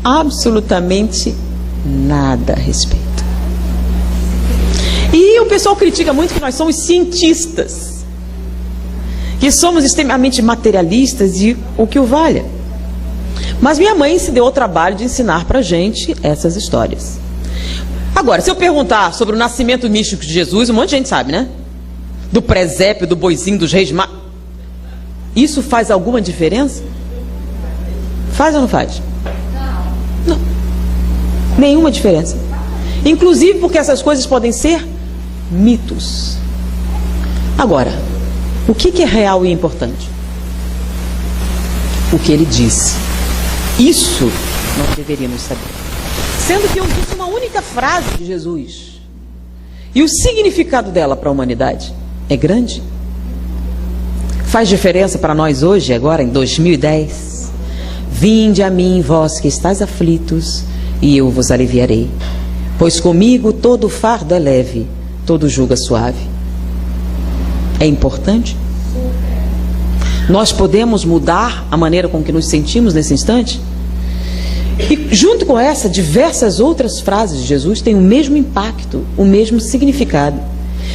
absolutamente nada a respeito. E o pessoal critica muito que nós somos cientistas, que somos extremamente materialistas e o que o valha. Mas minha mãe se deu ao trabalho de ensinar pra gente essas histórias. Agora, se eu perguntar sobre o nascimento místico de Jesus, um monte de gente sabe, né? Do presépio, do boizinho, dos reis magos. Isso faz alguma diferença? Faz ou não faz? Não. Nenhuma diferença. Inclusive porque essas coisas podem ser mitos. Agora, o que é real e importante? O que ele disse. Isso nós deveríamos saber. Sendo que eu disse uma única frase de Jesus. E o significado dela para a humanidade é grande. Faz diferença para nós hoje, agora em 2010. Vinde a mim, vós que estáis aflitos, e eu vos aliviarei. Pois comigo todo fardo é leve, todo jugo é suave. É importante? Nós podemos mudar a maneira com que nos sentimos nesse instante? E junto com essa, diversas outras frases de Jesus têm o mesmo impacto, o mesmo significado,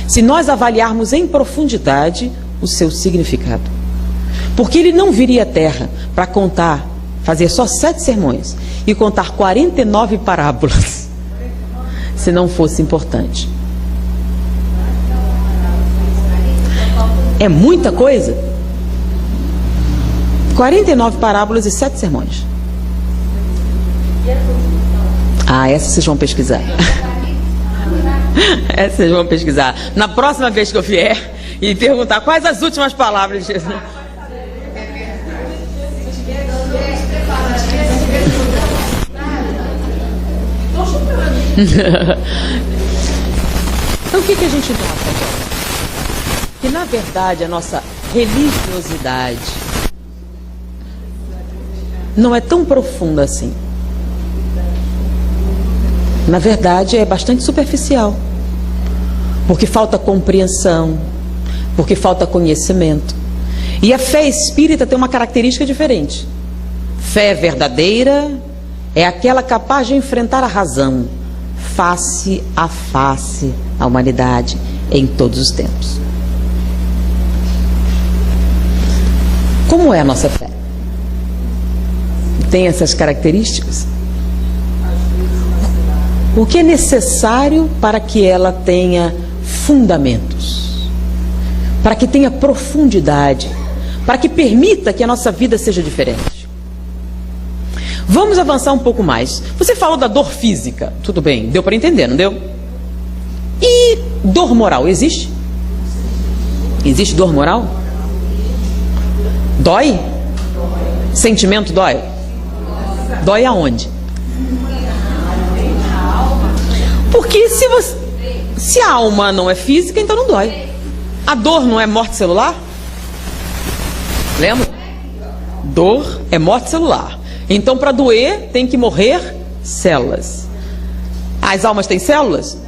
se nós avaliarmos em profundidade o seu significado. Porque ele não viria à Terra para contar, fazer só 7 sermões e contar 49 parábolas, se não fosse importante. É muita coisa. 49 parábolas e 7 sermões. Ah, essa vocês vão pesquisar. Essa vocês vão pesquisar. Na próxima vez que eu vier e perguntar quais as últimas palavras de Jesus. Então o que a gente nota agora? Que na verdade a nossa religiosidade não é tão profunda assim. Na verdade, é bastante superficial. Porque falta compreensão, porque falta conhecimento. E a fé espírita tem uma característica diferente. Fé verdadeira é aquela capaz de enfrentar a razão, face a face, a humanidade, em todos os tempos. Como é a nossa fé? Tem essas características? O que é necessário para que ela tenha fundamentos, para que tenha profundidade, para que permita que a nossa vida seja diferente? Vamos avançar um pouco mais. Você falou da dor física, tudo bem, deu para entender, não deu? E dor moral, existe? Existe dor moral? Dói? Sentimento dói? Dói aonde? Porque se a alma não é física, então não dói. A dor não é morte celular? Lembra? Dor é morte celular. Então, para doer, tem que morrer células. As almas têm células?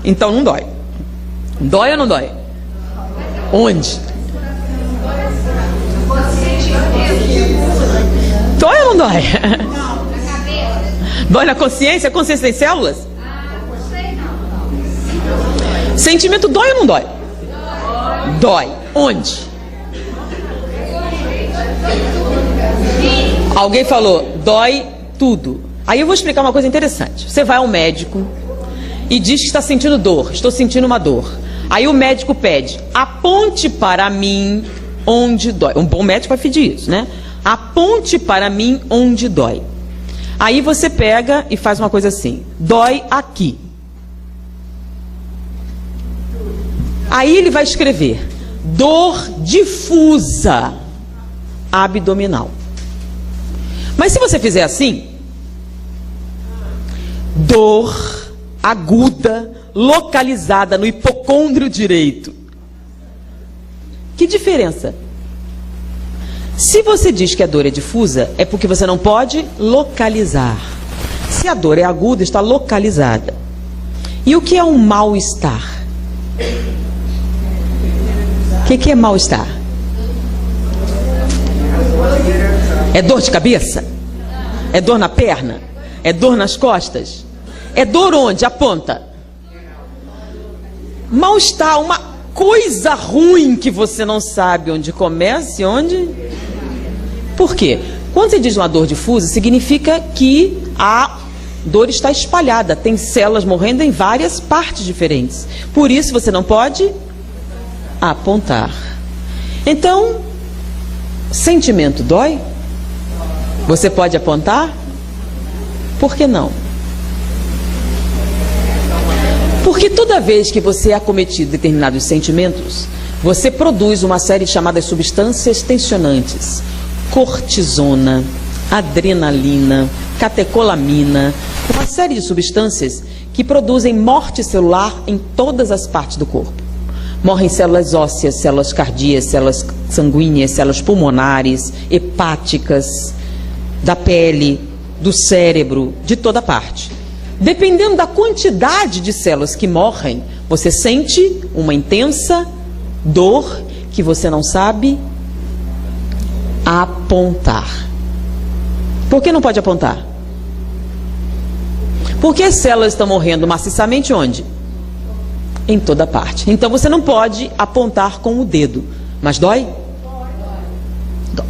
Então não dói. Dói ou não dói? Onde? Dói ou não dói? Dói na consciência? A consciência tem células? Sentimento dói ou não dói? Dói. Onde? Alguém falou, dói tudo. Aí eu vou explicar uma coisa interessante. Você vai ao médico e diz que está sentindo dor. Estou sentindo uma dor. Aí o médico pede, aponte para mim onde dói. Um bom médico vai pedir isso, né? Aponte para mim onde dói. Aí você pega e faz uma coisa assim, dói aqui. Aí ele vai escrever, dor difusa abdominal. Mas se você fizer assim, dor aguda, localizada no hipocôndrio direito. Que diferença? Se você diz que a dor é difusa, é porque você não pode localizar. Se a dor é aguda, está localizada. E o que é um mal-estar? O que é mal-estar? É dor de cabeça? É dor na perna? É dor nas costas? É dor onde? Aponta. Mal-estar, uma coisa ruim que você não sabe onde começa e onde... Por quê? Quando você diz uma dor difusa, significa que a dor está espalhada, tem células morrendo em várias partes diferentes. Por isso você não pode apontar. Então, sentimento dói? Você pode apontar? Por que não? Porque toda vez que você é acometido de determinados sentimentos, você produz uma série chamada substâncias tensionantes. Cortisona, adrenalina, catecolamina, uma série de substâncias que produzem morte celular em todas as partes do corpo. Morrem células ósseas, células cardíacas, células sanguíneas, células pulmonares, hepáticas, da pele, do cérebro, de toda parte. Dependendo da quantidade de células que morrem, você sente uma intensa dor que você não sabe apontar. Por que não pode apontar? Porque as células estão morrendo maciçamente onde? Em toda parte. Então você não pode apontar com o dedo. Mas dói? Dói.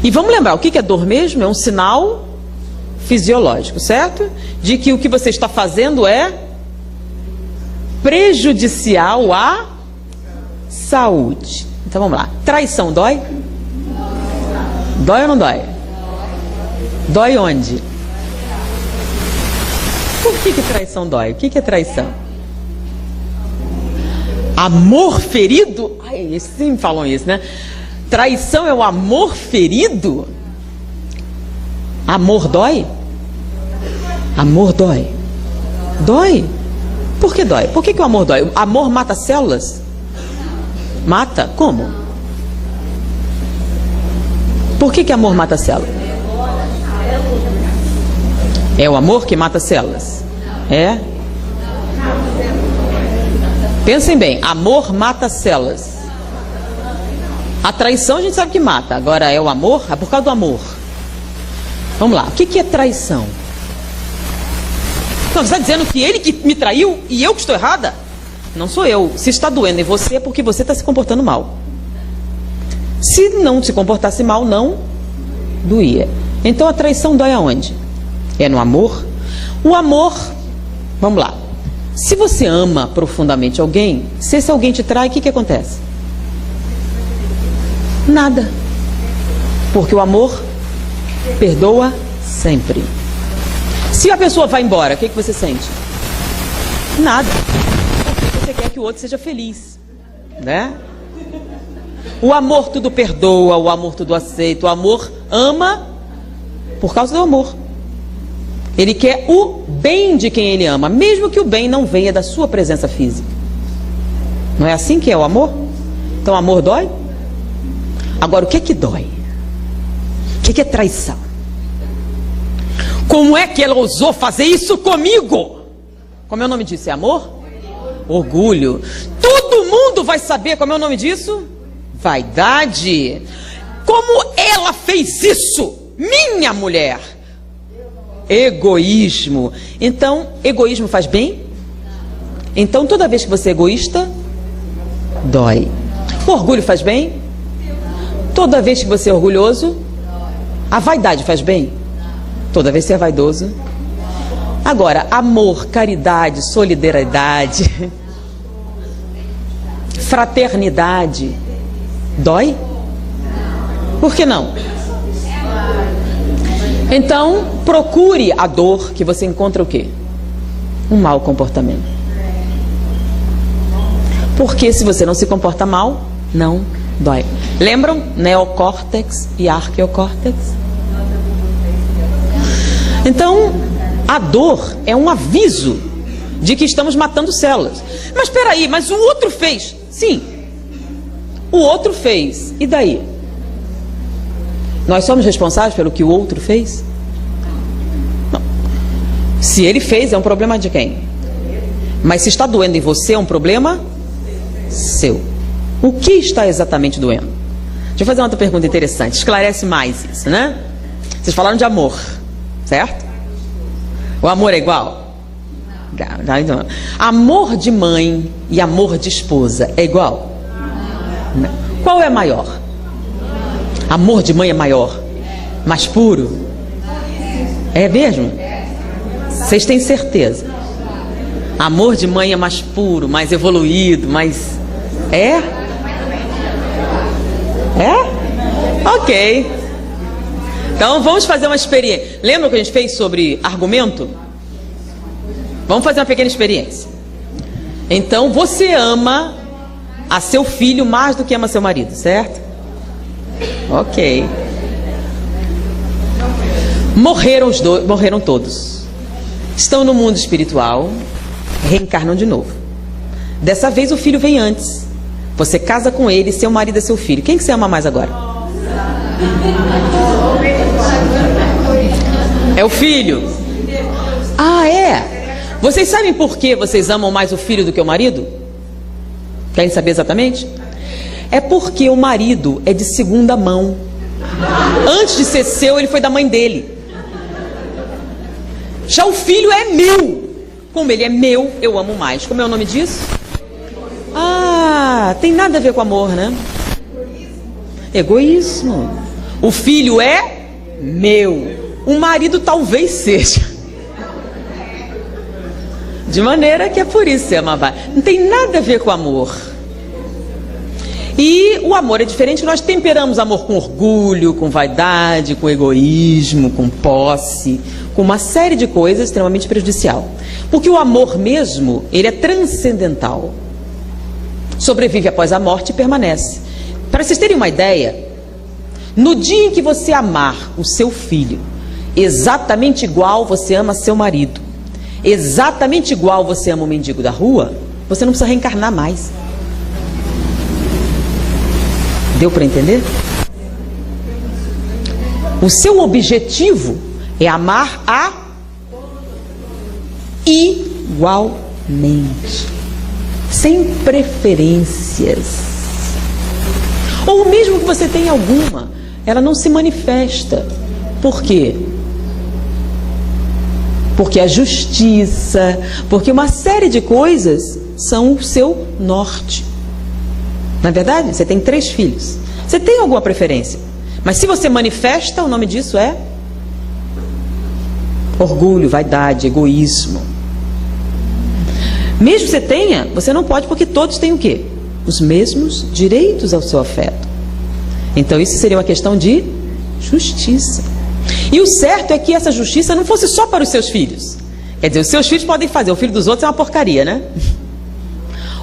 E vamos lembrar, o que é dor mesmo? É um sinal fisiológico, certo? De que o que você está fazendo é prejudicial à saúde. Então vamos lá. Traição dói? Dói ou não dói? Dói onde? Por que traição dói? O que é traição? Amor ferido? Ai, eles sempre falam isso, né? Traição é o amor ferido? Amor dói? Amor dói. Dói? Por que dói? Por que o amor dói? O amor mata células? Mata? Como? Por que amor mata células? É o amor que mata células? É? Pensem bem, amor mata células. A traição a gente sabe que mata. Agora é o amor? É por causa do amor. Vamos lá, o que é traição? Então, você está dizendo que ele que me traiu e eu que estou errada? Não sou eu. Se está doendo em você é porque você está se comportando mal. Se não se comportasse mal, não doía. Então a traição dói aonde? É no amor? O amor, vamos lá. Se você ama profundamente alguém, se esse alguém te trai, o que acontece? Nada. Porque o amor perdoa sempre. Se a pessoa vai embora, o que você sente? Nada. Porque você quer que o outro seja feliz, né? O amor tudo perdoa, o amor tudo aceita, o amor ama por causa do amor. Ele quer o bem de quem ele ama, mesmo que o bem não venha da sua presença física. Não é assim que é o amor? Então o amor dói? Agora, o que dói? O que é traição? Como é que ela ousou fazer isso comigo? Como é o nome disso? É amor? Orgulho. Todo mundo vai saber como é o nome disso? Vaidade. Como ela fez isso? Minha mulher. Egoísmo. Então, egoísmo faz bem? Então, toda vez que você é egoísta, dói. Orgulho faz bem? Toda vez que você é orgulhoso, a vaidade faz bem? Toda vez que você é vaidoso. Agora, amor, caridade, solidariedade, fraternidade, dói? Por que não? Então, procure a dor que você encontra o quê? Um mau comportamento. Porque se você não se comporta mal, não dói. Lembram? Neocórtex e arqueocórtex? Então, a dor é um aviso de que estamos matando células. Mas espera aí, mas o outro fez. Sim, o outro fez. E daí? Nós somos responsáveis pelo que o outro fez? Não. Se ele fez, é um problema de quem? Mas se está doendo em você, é um problema seu. O que está exatamente doendo? Deixa eu fazer uma outra pergunta interessante. Esclarece mais isso, né? Vocês falaram de amor, certo? O amor é igual? Não. Amor de mãe e amor de esposa é igual? Não. Qual é maior? Amor de mãe é maior? Mais puro? É mesmo? Vocês têm certeza? Amor de mãe é mais puro, mais evoluído, mais... É? É? Ok. Então vamos fazer uma experiência. Lembra o que a gente fez sobre argumento? Vamos fazer uma pequena experiência. Então você ama a seu filho mais do que ama seu marido, certo? Ok. Morreram os dois, morreram todos. Estão no mundo espiritual, reencarnam de novo. Dessa vez o filho vem antes. Você casa com ele, seu marido é seu filho. Quem que você ama mais agora? É o filho. Ah, é? Vocês sabem por que vocês amam mais o filho do que o marido? Querem saber exatamente? É porque o marido é de segunda mão. Antes de ser seu, ele foi da mãe dele. Já o filho é meu. Como ele é meu, eu amo mais. Como é o nome disso? Ah, tem nada a ver com amor, né? Egoísmo. O filho é meu. O marido talvez seja. De maneira que é por isso que você ama mais. Não tem nada a ver com amor. E o amor é diferente. Nós temperamos amor com orgulho, com vaidade, com egoísmo, com posse, com uma série de coisas extremamente prejudicial. Porque o amor mesmo, ele é transcendental. Sobrevive após a morte e permanece. Para vocês terem uma ideia, no dia em que você amar o seu filho exatamente igual você ama seu marido, exatamente igual você ama o mendigo da rua, você não precisa reencarnar mais. Deu para entender? O seu objetivo é amar igualmente, sem preferências. Ou mesmo que você tenha alguma, ela não se manifesta. Por quê? Porque a justiça, porque uma série de coisas são o seu norte. Na verdade, você tem 3 filhos. Você tem alguma preferência. Mas se você manifesta, o nome disso é orgulho, vaidade, egoísmo. Mesmo que você tenha, você não pode, porque todos têm o quê? Os mesmos direitos ao seu afeto. Então isso seria uma questão de justiça. E o certo é que essa justiça não fosse só para os seus filhos. Quer dizer, os seus filhos podem fazer, o filho dos outros é uma porcaria, né?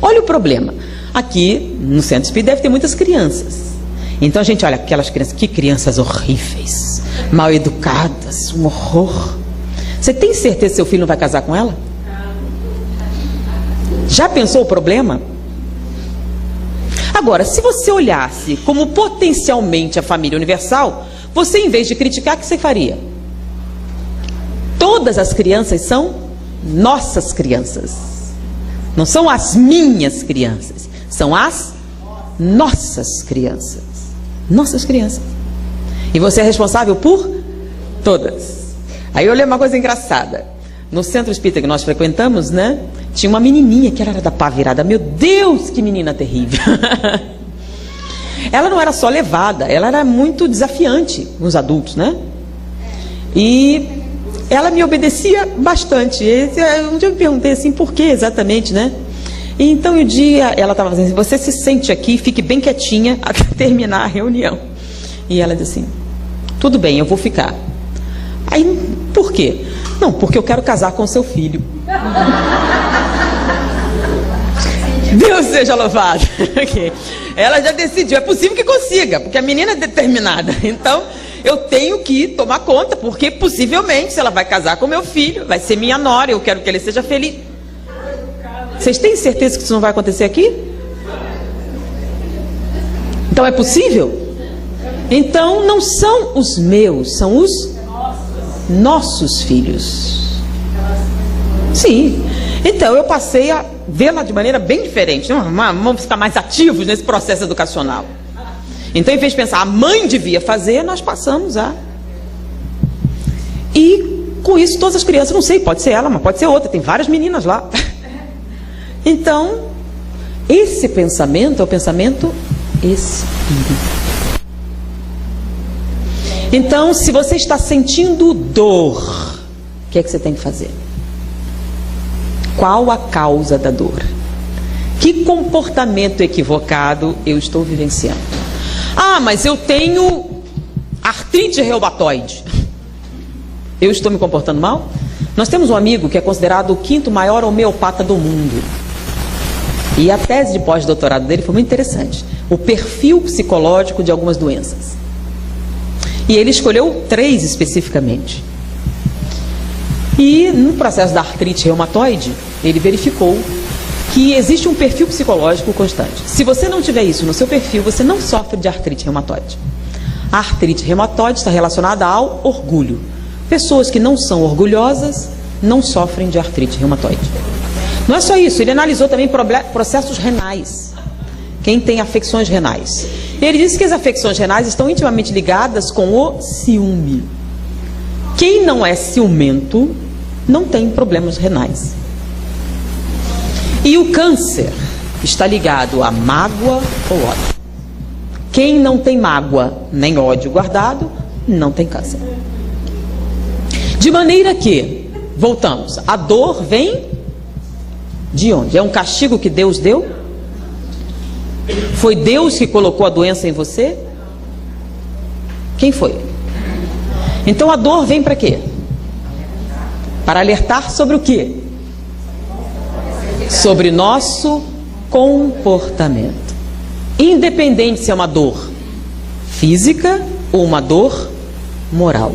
Olha o problema. Aqui no centro espírita deve ter muitas crianças. Então a gente olha aquelas crianças, que crianças horríveis, mal educadas, um horror. Você tem certeza que seu filho não vai casar com ela? Já pensou o problema? Agora, se você olhasse como potencialmente a família universal, você, em vez de criticar, o que você faria? Todas as crianças são nossas crianças. Não são as minhas crianças. São as nossas crianças. Nossas crianças. E você é responsável por todas. Aí eu lembro uma coisa engraçada. No centro espírita que nós frequentamos, né? Tinha uma menininha que era da pá virada. Meu Deus, que menina terrível. Ela não era só levada, ela era muito desafiante com os adultos, né? E ela me obedecia bastante. Um dia eu me perguntei assim, por que exatamente, né? E então um dia ela estava dizendo assim, você se sente aqui, fique bem quietinha até terminar a reunião. E ela disse assim, tudo bem, eu vou ficar. Aí, por quê? Não, porque eu quero casar com o seu filho. Deus seja louvado. Okay. Ela já decidiu, é possível que consiga, porque a menina é determinada. Então, eu tenho que tomar conta, porque possivelmente, se ela vai casar com meu filho, vai ser minha nora, eu quero que ele seja feliz. Vocês têm certeza que isso não vai acontecer aqui? Então é possível? Então não são os meus, são os nossos filhos. Sim. Então eu passei a vê-la de maneira bem diferente. Vamos ficar mais ativos nesse processo educacional. Então, em vez de pensar, a mãe devia fazer, nós passamos a... E com isso todas as crianças, não sei, pode ser ela, mas pode ser outra, tem várias meninas lá. Então, esse pensamento é o pensamento espírita. Então, se você está sentindo dor, o que é que você tem que fazer? Qual a causa da dor? Que comportamento equivocado eu estou vivenciando? Ah, mas eu tenho artrite reumatoide. Eu estou me comportando mal? Nós temos um amigo que é considerado o 5º maior homeopata do mundo. E a tese de pós-doutorado dele foi muito interessante. O perfil psicológico de algumas doenças. E ele escolheu 3 especificamente. E no processo da artrite reumatoide, ele verificou que existe um perfil psicológico constante. Se você não tiver isso no seu perfil, você não sofre de artrite reumatoide. A artrite reumatoide está relacionada ao orgulho. Pessoas que não são orgulhosas não sofrem de artrite reumatoide. Não é só isso, ele analisou também processos renais. Quem tem afecções renais. Ele disse que as afecções renais estão intimamente ligadas com o ciúme. Quem não é ciumento não tem problemas renais. E o câncer está ligado a mágoa ou ódio. Quem não tem mágoa nem ódio guardado, não tem câncer. De maneira que, voltamos, a dor vem de onde? É um castigo que Deus deu? Foi Deus que colocou a doença em você? Quem foi? Então a dor vem para quê? Para alertar sobre o quê? Sobre nosso comportamento. Independente se é uma dor física ou uma dor moral.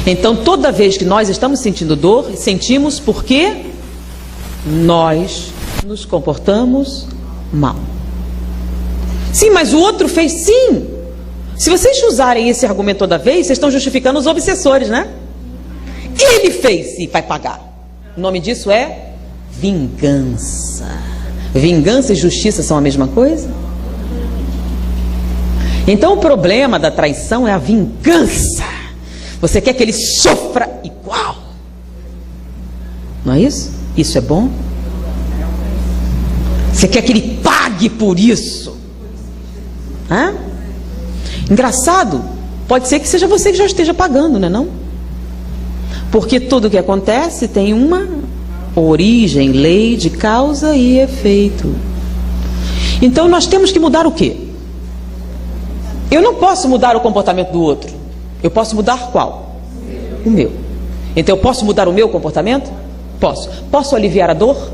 Então toda vez que nós estamos sentindo dor, sentimos porque nós nos comportamos mal. Sim, mas o outro fez sim. Se vocês usarem esse argumento toda vez, vocês estão justificando os obsessores, né? Ele fez e vai pagar. O nome disso é vingança. Vingança e justiça são a mesma coisa? Então o problema da traição é a vingança. Você quer que ele sofra igual. Não é isso? Isso é bom? Você quer que ele pague por isso? Hã? Engraçado, pode ser que seja você que já esteja pagando, não é não? Porque tudo que acontece tem uma origem, lei de causa e efeito. Então nós temos que mudar o quê? Eu não posso mudar o comportamento do outro. Eu posso mudar qual? O meu. Então eu posso mudar o meu comportamento? Posso. Posso aliviar a dor?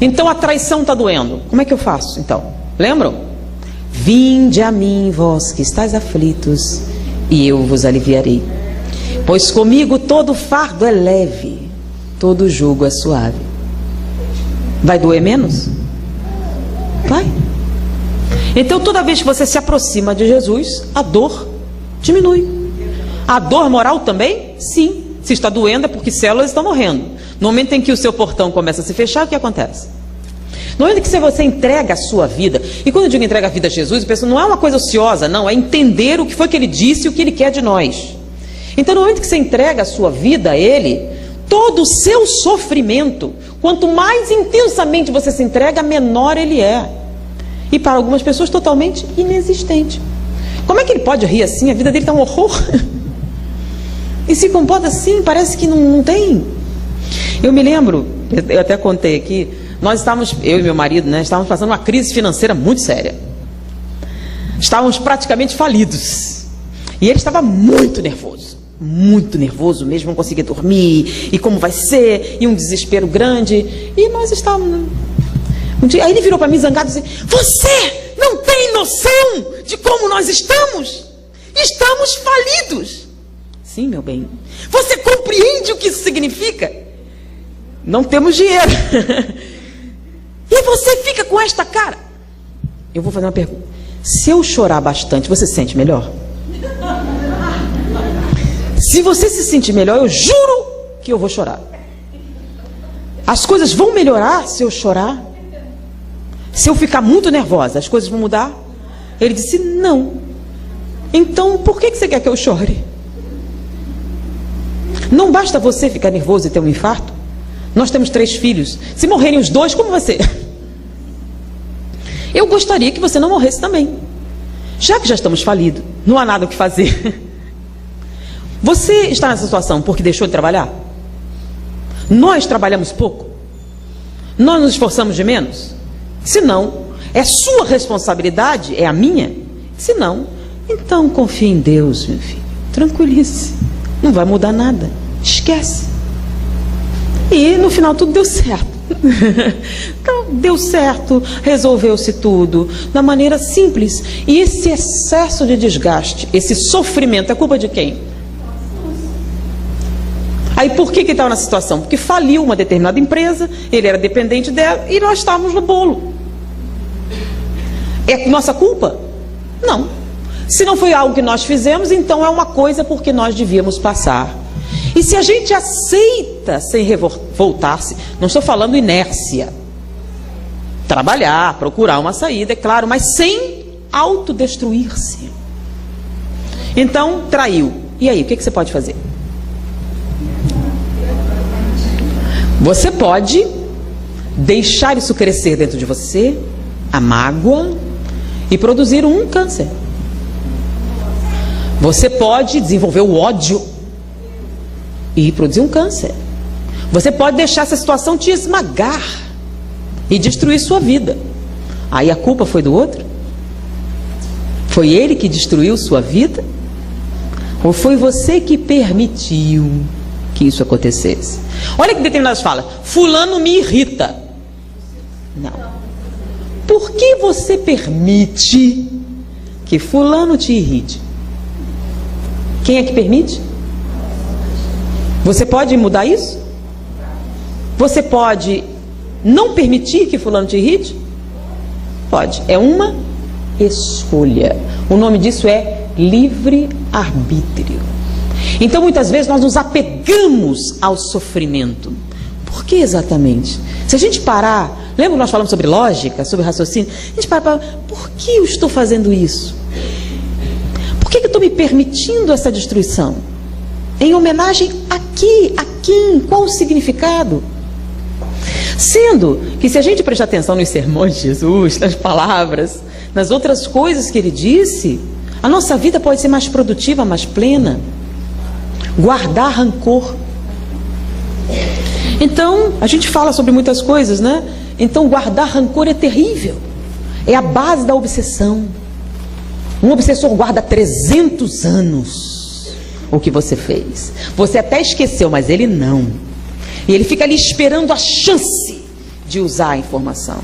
Então a traição está doendo. Como é que eu faço então? Lembram? Vinde a mim, vós que estáis aflitos, e eu vos aliviarei. Pois comigo todo fardo é leve, todo jugo é suave. Vai doer menos? Vai. Então toda vez que você se aproxima de Jesus, a dor diminui. A dor moral também? Sim. Se está doendo é porque células estão morrendo. No momento em que o seu portão começa a se fechar, o que acontece? No momento que você entrega a sua vida, e quando eu digo entrega a vida a Jesus, eu penso, não é uma coisa ociosa, não, é entender o que foi que ele disse e o que ele quer de nós. Então no momento que você entrega a sua vida a ele, todo o seu sofrimento, quanto mais intensamente você se entrega, menor ele é. E para algumas pessoas totalmente inexistente. Como é que ele pode rir assim? A vida dele está um horror. E se comporta assim, parece que não tem. Eu me lembro, eu até contei aqui, nós estávamos, eu e meu marido, né, estávamos passando uma crise financeira muito séria. Estávamos praticamente falidos. E ele estava muito nervoso mesmo, não conseguia dormir, e como vai ser, e um desespero grande. E nós estávamos... Um dia, aí ele virou para mim zangado e disse, você não tem noção de como nós estamos? Estamos falidos. Sim, meu bem. Você compreende o que isso significa? Não temos dinheiro. E você fica com esta cara. Eu vou fazer uma pergunta. Se eu chorar bastante, você se sente melhor? Se você se sentir melhor, eu juro que eu vou chorar. As coisas vão melhorar se eu chorar? Se eu ficar muito nervosa, as coisas vão mudar? Ele disse, não. Então, por que você quer que eu chore? Não basta você ficar nervoso e ter um infarto? Nós temos 3 filhos. Se morrerem os 2, como vai ser? Eu gostaria que você não morresse também. Já que já estamos falidos, não há nada o que fazer. Você está nessa situação porque deixou de trabalhar? Nós trabalhamos pouco? Nós nos esforçamos de menos? Se não, é sua responsabilidade, é a minha? Se não, então confie em Deus, meu filho. Tranquilize. Não vai mudar nada. Esquece. E no final tudo deu certo. Então, deu certo, resolveu-se tudo, da maneira simples. E esse excesso de desgaste, esse sofrimento, é culpa de quem? Aí por que estava na situação? Porque faliu uma determinada empresa, ele era dependente dela e nós estávamos no bolo. É nossa culpa? Não. Se não foi algo que nós fizemos, então é uma coisa porque nós devíamos passar. E se a gente aceita sem revoltar-se, não estou falando inércia, trabalhar, procurar uma saída, é claro, mas sem autodestruir-se. Então, traiu. E aí, o que você pode fazer? Você pode deixar isso crescer dentro de você, a mágoa, e produzir um câncer. Você pode desenvolver o ódio e produzir um câncer. Você pode deixar essa situação te esmagar e destruir sua vida. Aí a culpa foi do outro? Foi ele que destruiu sua vida? Ou foi você que permitiu que isso acontecesse? Olha que determinadas falas. Fulano me irrita. Não. Por que você permite que fulano te irrite? Quem é que permite? Você pode mudar isso? Você pode não permitir que fulano te irrite? Pode. É uma escolha. O nome disso é livre-arbítrio. Então, muitas vezes, nós nos apegamos ao sofrimento. Por que exatamente? Se a gente parar, lembra que nós falamos sobre lógica, sobre raciocínio? A gente para, por que eu estou fazendo isso? Por que eu estou me permitindo essa destruição? Em homenagem a quem? Qual o significado? Sendo que se a gente prestar atenção nos sermões de Jesus, nas palavras, nas outras coisas que ele disse, a nossa vida pode ser mais produtiva, mais plena. Guardar rancor. Então, a gente fala sobre muitas coisas, né? Então, guardar rancor é terrível. É a base da obsessão. Um obsessor guarda 300 anos o que você fez. Você até esqueceu, mas ele não. E ele fica ali esperando a chance de usar a informação.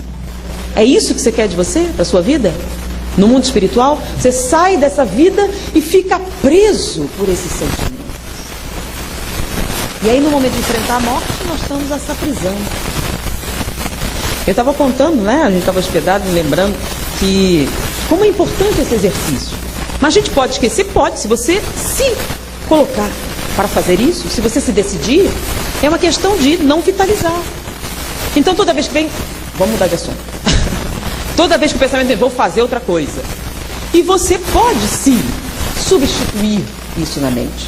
É isso que você quer de você, da sua vida? No mundo espiritual, você sai dessa vida e fica preso por esses sentimentos. E aí, no momento de enfrentar a morte, nós estamos nessa prisão. Eu estava contando, né? A gente estava hospedado, lembrando que como é importante esse exercício. Mas a gente pode esquecer? Pode, se você se colocar para fazer isso, se você se decidir, é uma questão de não vitalizar. Então, toda vez que vem, vamos mudar de assunto. Toda vez que o pensamento vem, vou fazer outra coisa. E você pode, sim, substituir isso na mente.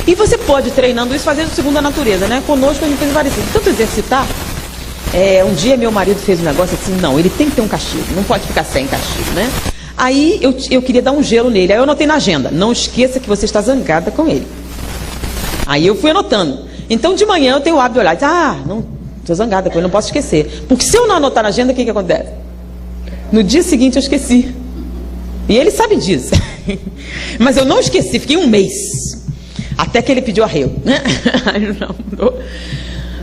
E você pode, treinando isso, fazer segundo a natureza, né? Conosco a gente fez várias coisas. Tanto exercitar. Um dia meu marido fez um negócio assim, não, ele tem que ter um castigo, não pode ficar sem castigo, né? Aí eu queria dar um gelo nele, aí eu anotei na agenda, não esqueça que você está zangada com ele. Aí eu fui anotando. Então de manhã eu tenho o hábito de olhar e dizer, não, estou zangada com ele, não posso esquecer. Porque se eu não anotar na agenda, o que acontece? No dia seguinte eu esqueci. E ele sabe disso. Mas eu não esqueci, fiquei um mês. Até que ele pediu arrego, né? Não mudou.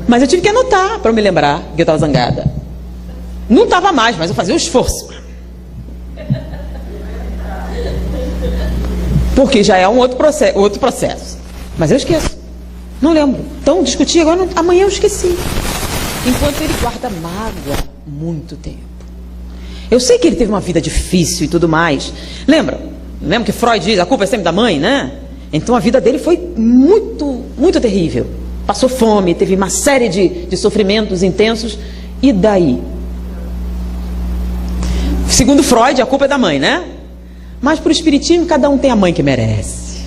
Mas eu tive que anotar para me lembrar que eu estava zangada. Não estava mais, mas eu fazia um esforço. Porque já é um outro processo. Mas eu esqueço. Não lembro. Então discuti agora, amanhã eu esqueci. Enquanto ele guarda mágoa muito tempo. Eu sei que ele teve uma vida difícil e tudo mais. Lembra que Freud diz, a culpa é sempre da mãe, né? Então a vida dele foi muito, muito terrível. Passou fome, teve uma série de sofrimentos intensos. E daí? Segundo Freud, a culpa é da mãe, né? Mas para o espiritismo, cada um tem a mãe que merece.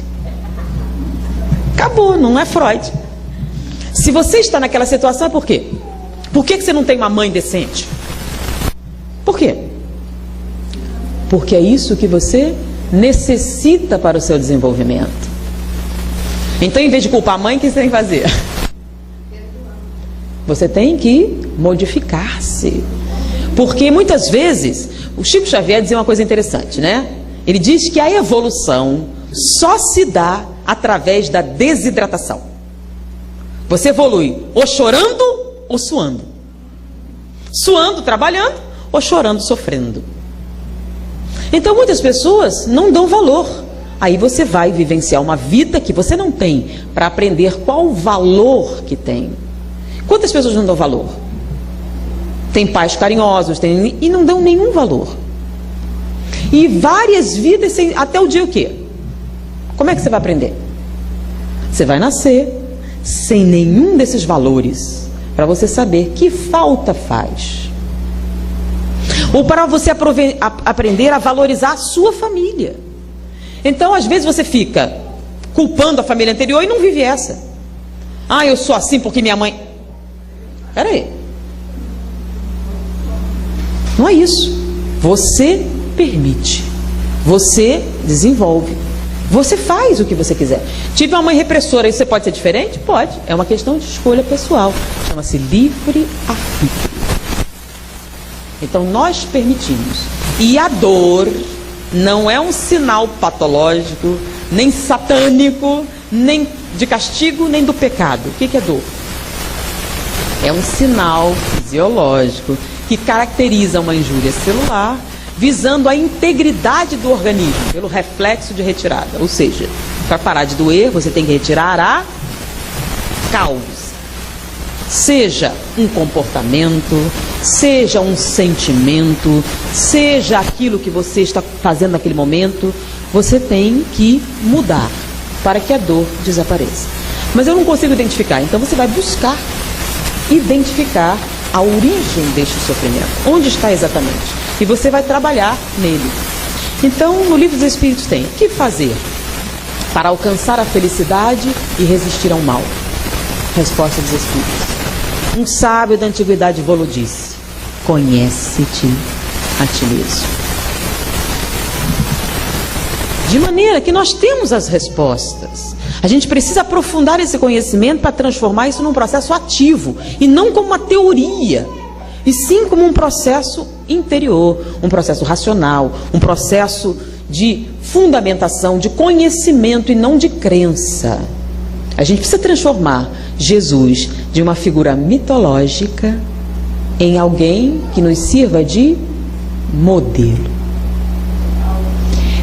Acabou, não é Freud. Se você está naquela situação, é por quê? Por que você não tem uma mãe decente? Por quê? Porque é isso que você necessita para o seu desenvolvimento. Então, em vez de culpar a mãe, o que você tem que fazer? Você tem que modificar-se. Porque muitas vezes, o Chico Xavier dizia uma coisa interessante, né? Ele diz que a evolução só se dá através da desidratação. Você evolui ou chorando ou suando. suando, trabalhando, ou chorando, sofrendo. Então muitas pessoas não dão valor. Aí você vai vivenciar uma vida que você não tem, para aprender qual o valor que tem. Quantas pessoas não dão valor? Tem pais carinhosos, e não dão nenhum valor. E várias vidas, até o dia o quê? Como é que você vai aprender? Você vai nascer sem nenhum desses valores, para você saber que falta faz. Ou para você aprender a valorizar a sua família. Então, às vezes você fica culpando a família anterior e não vive essa. Ah, eu sou assim porque minha mãe... Espera aí. Não é isso. Você permite. Você desenvolve. Você faz o que você quiser. Tive uma mãe repressora, isso você pode ser diferente? Pode. É uma questão de escolha pessoal. Chama-se livre-arbítrio. Então nós permitimos. E a dor não é um sinal patológico, nem satânico, nem de castigo, nem do pecado. O que é dor? É um sinal fisiológico que caracteriza uma injúria celular, visando a integridade do organismo, pelo reflexo de retirada. Ou seja, para parar de doer, você tem que retirar a causa. Seja um comportamento, seja um sentimento, seja aquilo que você está fazendo naquele momento, você tem que mudar para que a dor desapareça. Mas eu não consigo identificar, então você vai buscar identificar a origem deste sofrimento. Onde está exatamente? E você vai trabalhar nele. Então, no Livro dos Espíritos tem: o que fazer para alcançar a felicidade e resistir ao mal? Resposta dos Espíritos. Um sábio da antiguidade Volo disse: conhece-te a ti mesmo. De maneira que nós temos as respostas. A gente precisa aprofundar esse conhecimento para transformar isso num processo ativo, e não como uma teoria, e sim como um processo interior, um processo racional, um processo de fundamentação, de conhecimento e não de crença. A gente precisa transformar Jesus de uma figura mitológica em alguém que nos sirva de modelo.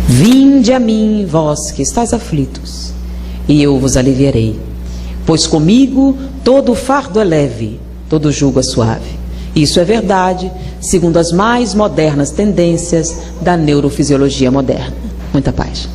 Vinde a mim, vós que estáis aflitos, e eu vos aliviarei. Pois comigo todo o fardo é leve, todo o jugo é suave. Isso é verdade, segundo as mais modernas tendências da neurofisiologia moderna. Muita paz.